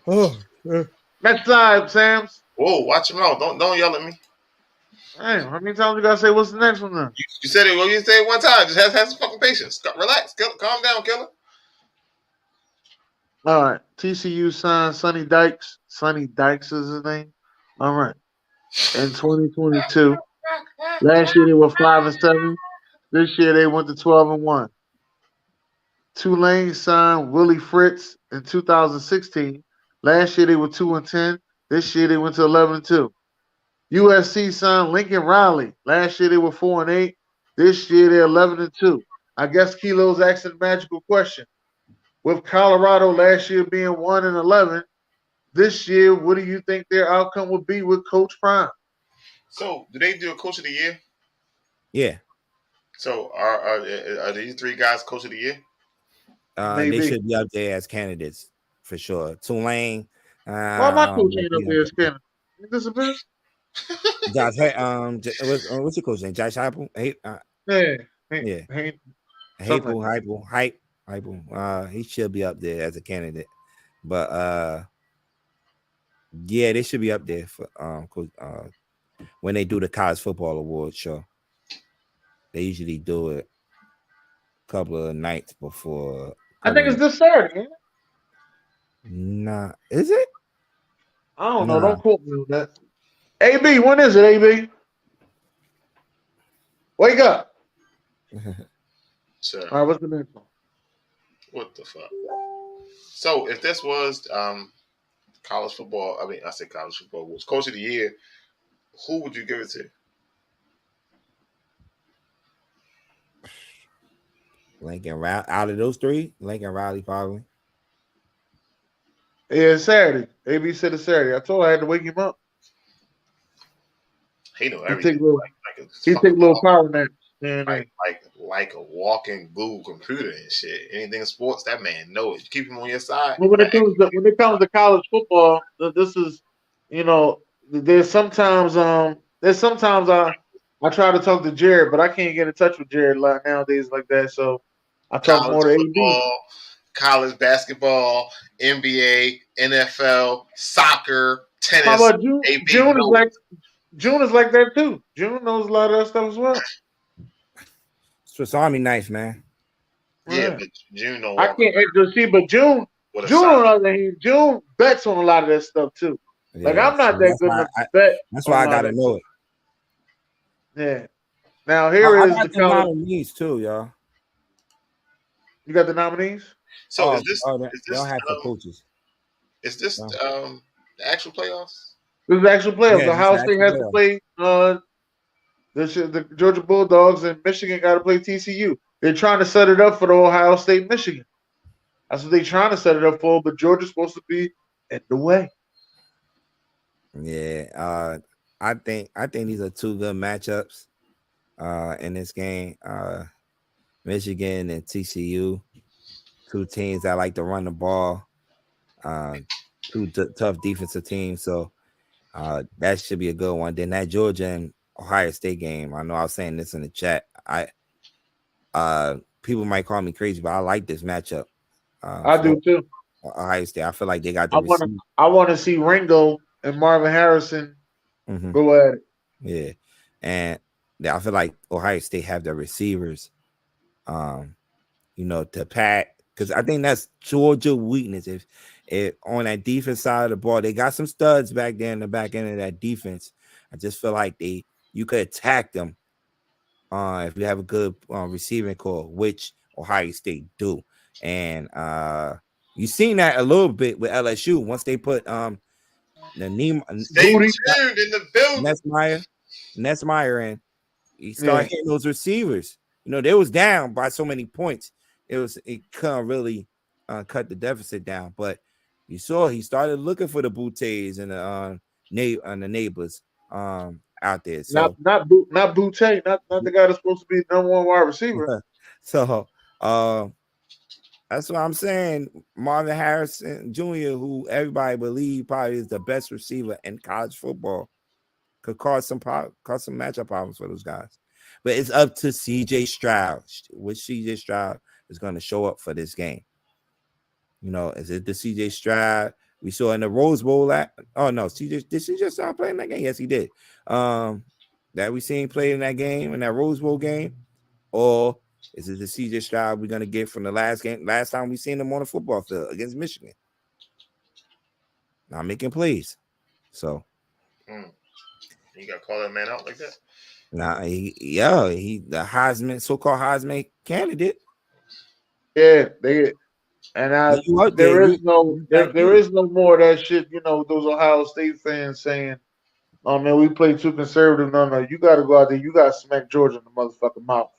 Oh, Next side, Sam's. Whoa, watch him out. Don't yell at me. Hey, how many times you gotta say what's the next one then? You said it. Well, you say it one time. Just have some fucking patience. Relax. Calm down, killer. All right, TCU signed Sonny Dykes. Sonny Dykes is his name. All right, in 2022. Last year they were 5-7. This year they went to 12-1. Tulane signed Willie Fritz in 2016. Last year they were 2-10. This year they went to 11-2. USC signed Lincoln Riley. Last year they were 4-8. This year they're 11-2. I guess Kilo's asking the magical question. With Colorado last year being 1-11, this year, what do you think their outcome would be with Coach Prime? So, do they do a Coach of the Year? Yeah. So, are these three guys Coach of the Year? They should be up there as candidates for sure. Tulane. Why my coach ain't up there as candidate? You disappear? Josh, what's your coach name? Josh Heupel? Heupel. He should be up there as a candidate, but yeah, they should be up there for when they do the college football awards show. They usually do it a couple of nights before. I think it's this Saturday. Ain't it? Nah, is it? I don't know. Don't quote me on that. AB, when is it, AB? Wake up. Sure. All right, what's the next one? What the fuck? So, if this was college football, I said college football was Coach of the Year, who would you give it to? Lincoln Riley. Out of those three, Lincoln Riley probably. Yeah, it's Saturday. AB said it's Saturday. I told her I had to wake him up. He know everything. He take little power naps. Like a walking Google computer and shit. Anything in sports, that man knows. You keep him on your side. But when it comes to college football, this is, there's sometimes I try to talk to Jared, but I can't get in touch with Jared nowadays like that. So I talk more to AB. College basketball, NBA, NFL, soccer, tennis. How about June? June is like that too. June knows a lot of that stuff as well. Swiss Army knife, man. Yeah, but June don't. I can't see, but June on the other hand, June bets on a lot of that stuff too. Yeah, like I'm not that good enough to bet. That's why I gotta know it. Yeah. Now here is the nominees too, y'all. You got the nominees? So is this y'all have the coaches? Is this the actual playoffs? This is the actual playoffs. Yeah, Ohio State has to play the Georgia Bulldogs, and Michigan got to play TCU. They're trying to set it up for the Ohio State Michigan. That's what they're trying to set it up for, but Georgia's supposed to be in the way. Yeah, I think these are two good matchups in this game. Michigan and TCU, two teams that like to run the ball, two tough defensive teams. So that should be a good one. Then that Georgia and Ohio State game. I know I was saying this in the chat. People might call me crazy, but I like this matchup. I do too. Ohio State. I feel like they got the. I want to see Ringo and Marvin Harrison go at it. Yeah, and I feel like Ohio State have the receivers, to pack, because I think that's Georgia weakness. If on that defense side of the ball, they got some studs back there in the back end of that defense. I just feel like you could attack them if you have a good receiving core, which Ohio State do. And you've seen that a little bit with LSU once they put the Nessmeyer in. He started hitting those receivers. They was down by so many points. It couldn't really cut the deficit down. But you saw he started looking for the Bouttes and the neighbors out there. So not Boutte, not the guy that's supposed to be the number one wide receiver. So That's what I'm saying. Marvin Harrison Jr., who everybody believe probably is the best receiver in college football, could cause some matchup problems for those guys. But it's up to CJ Stroud. Which CJ Stroud is going to show up for this game? You know, is it the CJ Stroud we saw in the Rose Bowl? Did CJ Stroud play in that game? Yes, he did. That we seen play in that game, in that Rose Bowl game, or is it the CJ Stroud we're gonna get from the last time we seen him on the football field against Michigan? Not making plays. So you gotta call that man out like that. Nah, he the Heisman, so-called Heisman candidate. Yeah, there is no more of that shit. You know, those Ohio State fans saying, "Oh man, we play too conservative." No, you got to go out there. You got to smack Georgia in the motherfucking mouth.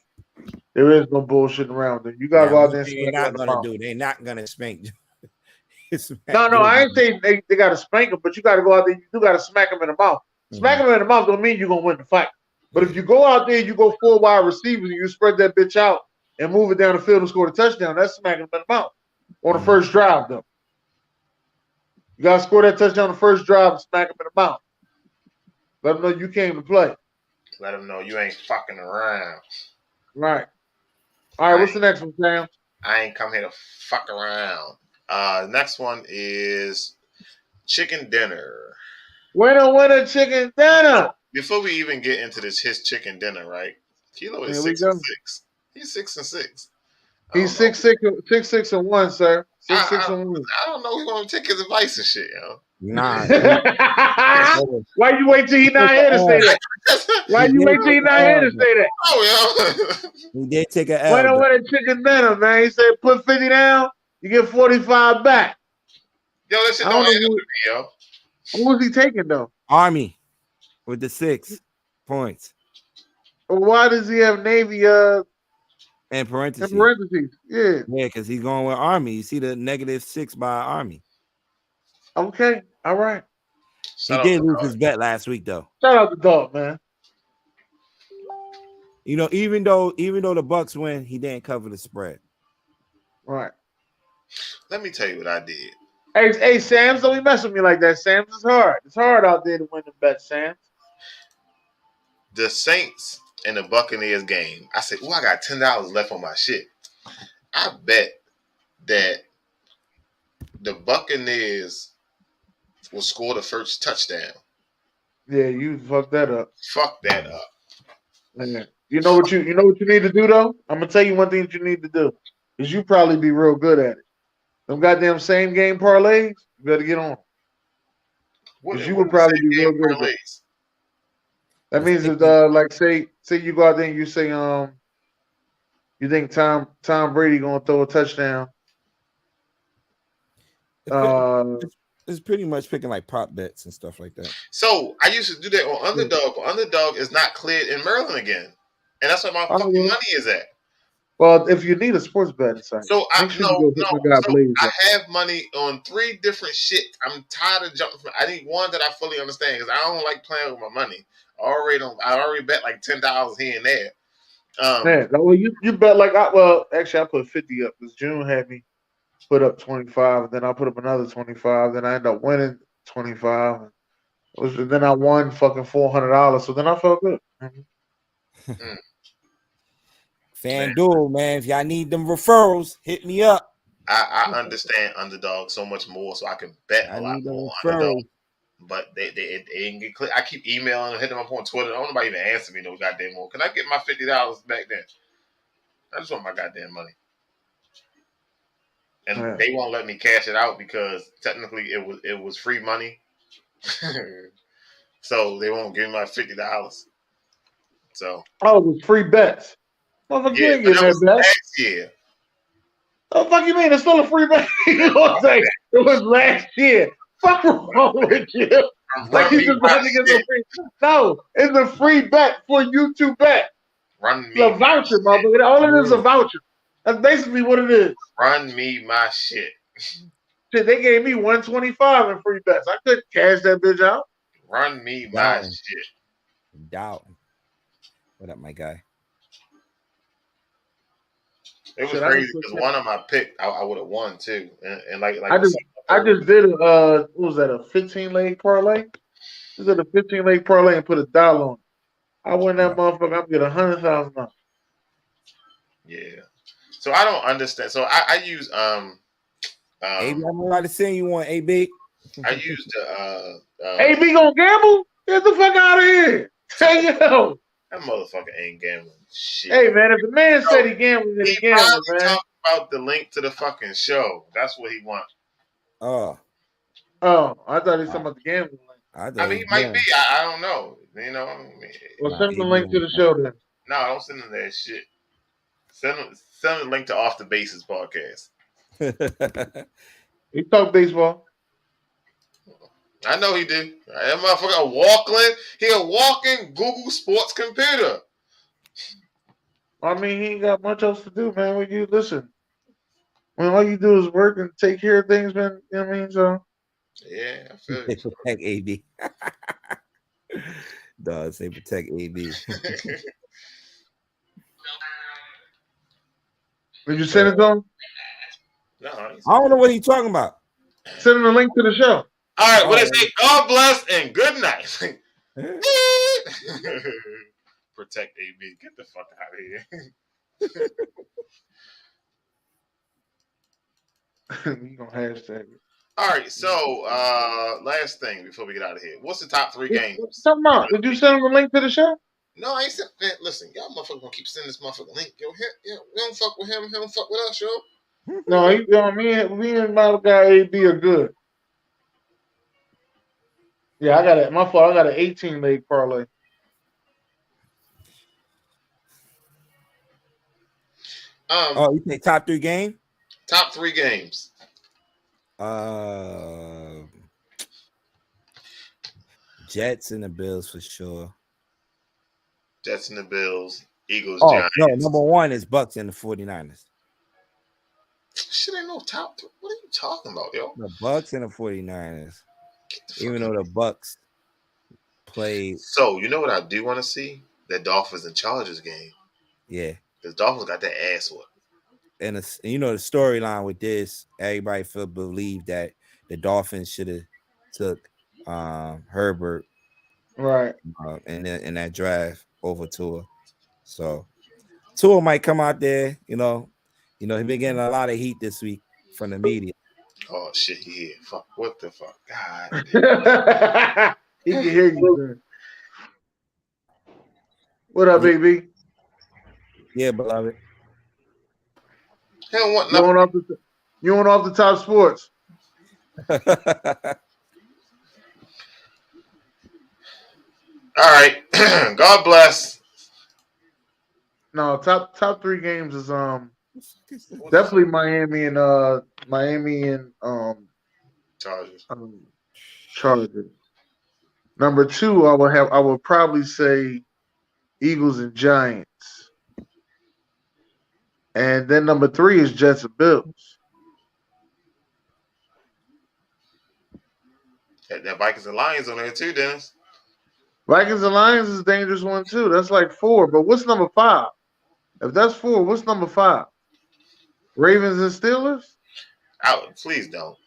There is no bullshit around there. You got to go out there and smack them in the mouth. They're not gonna spank. No, I ain't saying they got to spank them, but you got to go out there. You got to smack them in the mouth. Smack them in the mouth don't mean you're gonna win the fight. But if you go out there, you go 4 wide receivers, and you spread that bitch out and move it down the field and score a touchdown. That's smacking them in the mouth on the first drive, though. You got to score that touchdown on the first drive and smack them in the mouth. Let them know you came to play. Let them know you ain't fucking around. Right. All right, what's the next one, Sam? I ain't come here to fuck around. Next one is chicken dinner. Winner, chicken dinner. Before we even get into his chicken dinner, right? Kilo is 6-6. He's 6-6. He's 6-6-1, sir. 6-6-1. I don't know who's gonna take his advice and shit, yo. Nah. Why you wait till he not here to say that? Why you wait till he not here to say that? Oh, yo. He did take an L. Winner, chicken dinner, man. He said put 50 down, you get 45 back. Yo, that shit don't end up to me, yo. Who was he taking though? Army with the 6 points. Well, why does he have Navy in parentheses? Yeah. Yeah, because he's going with Army. You see the -6 by Army. Okay, all right. He did lose his bet last week, though. Shout out to Dog, man. You know, even though the Bucks win, he didn't cover the spread. Right. Let me tell you what I did. Hey, Sam's, don't be messing with me like that. Sam's is hard. It's hard out there to win the bet, Sam's. The Saints and the Buccaneers game. I said, I got $10 left on my shit. I bet that the Buccaneers will score the first touchdown. Yeah, you fucked that up. Fuck that up. Man, you know what you need to do though? I'm gonna tell you one thing that you need to do. Is you probably be real good at it. Them goddamn same game parlays, you better get on. Because you would probably be real good at it. That means that like say you go out there and you say you think Tom Brady gonna throw a touchdown. It's pretty much picking like prop bets and stuff like that. So I used to do that on Underdog, but Underdog is not cleared in Maryland again, and that's where my fucking money is at. Well, if you need a sports bet, so I have money on 3 different shit. I'm tired of jumping. I need one that I fully understand because I don't like playing with my money. I already bet like $10 here and there. Well, you bet like actually I put 50 up because June had me put up 25, and then I put up another 25. Then I ended up winning 25. Then I won fucking $400. So then I felt good. FanDuel, man. If y'all need them referrals, hit me up. I understand Underdog so much more, so I can bet a lot more on Underdog. But they didn't get clear. I keep emailing and hitting them up on Twitter. I don't nobody even answer me no goddamn more. Can I get my $50 back then? I just want my goddamn money. And they won't let me cash it out because technically it was free money. So they won't give me my $50. So it was free bets. Motherfucker, you ain't getting that bet. Last year. Oh, fuck you mean? It's still a free bet. You gonna say it was last year. Fuck wrong with you? Like you just about to get some free. No, it's a free bet for you to bet. It's a voucher, motherfucker. All it is a voucher. That's basically what it is. Run me my shit. Shit, they gave me $125 in free bets. I couldn't cash that bitch out. Run me my shit. Doubt. What up, my guy? It was crazy because one of my pick I would have won too, and like I just did what was that, a 15-leg parlay? This is a 15-leg parlay and put $1 on it. I win that motherfucker. I'm getting $100,000. Yeah. So I don't understand. So I use AB, I'm about to send you one, AB. I used AB gonna gamble? Get the fuck out of here. Say yo. That motherfucker ain't gambling shit. Hey man, if the man said he gambling, then he gambling, man. Talk about the link to the fucking show. That's what he wants. Oh, I thought he was talking about the gambling link. I mean, he might be. I don't know. You know. I mean, well, send him the link to the show then. No, don't send him that shit. Send him the link to Off the Bases podcast. He talk baseball. I know he did. That motherfucker he a walking Google Sports computer. I mean, he ain't got much else to do, man. When you listen, when all you do is work and take care of things, man. You know what I mean? So yeah, I feel you. Protect AB. Dog, say protect AB. Did you send it to him? No, I don't know what he's talking about. Send him the link to the show. All right, what they say? God bless and good night. Protect AB. Get the fuck out of here. You gonna hashtag it. All right, so last thing before we get out of here. What's the top 3 games? Come on. Did you send him the link to the show? No, I ain't sent. Man, listen, y'all motherfuckers gonna keep sending this motherfucker link. Yo, we don't fuck with him. He don't fuck with us, yo. No, me and my guy AB are good. Yeah, I got it. My fault. I got an 18-leg parlay. You say top 3 game? Top 3 games. Jets and the Bills for sure. Jets and the Bills. Eagles, Oh, Giants. no, number 1 is Bucks and the 49ers. Shit ain't no top 3. What are you talking about, yo? The Bucks and the 49ers. Even though the Bucks played. So, you know what I do want to see? That Dolphins and Chargers game. Yeah. Because Dolphins got that ass whooped. And the storyline with this, everybody believed that the Dolphins should have took Herbert, right, in that draft over Tua. So Tua might come out there. He been getting a lot of heat this week from the media. Oh shit, he here. Fuck, what the fuck? God. He can hear you, man. What up, baby? Yeah, beloved. He don't want nothing. You want off the top sports? All right. God bless. No, top 3 games is definitely Miami and Chargers. Number 2, I would probably say Eagles and Giants. And then number 3 is Jets and Bills. That Vikings and Lions on there too, Dennis. Vikings and Lions is a dangerous one too. That's like 4. But what's number 5? If that's 4, what's number 5? Ravens and Steelers? Please don't.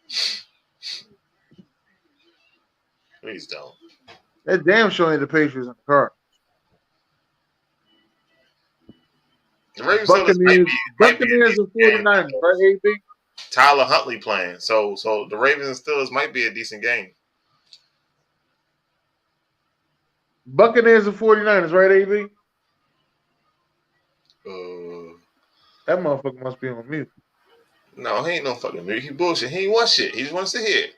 Please don't. That damn sure ain't the Patriots in the car. The Ravens Buccaneers and 49ers, right, AB? Tyler Huntley playing. So the Ravens and Steelers might be a decent game. Buccaneers and 49ers, right, AB? That motherfucker must be on mute. No, he ain't no fucking mute. He bullshit. He ain't want shit. He just wants to hear.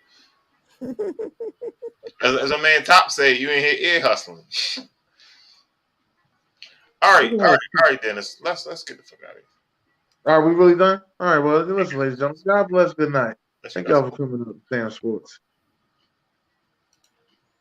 As a man Top say, you ain't here ear hustling. All right, Dennis. Let's get the fuck out of here. All right, we really done? All right, well, listen, ladies and gentlemen. God bless. Good night. Thank y'all for coming to SamzSportz.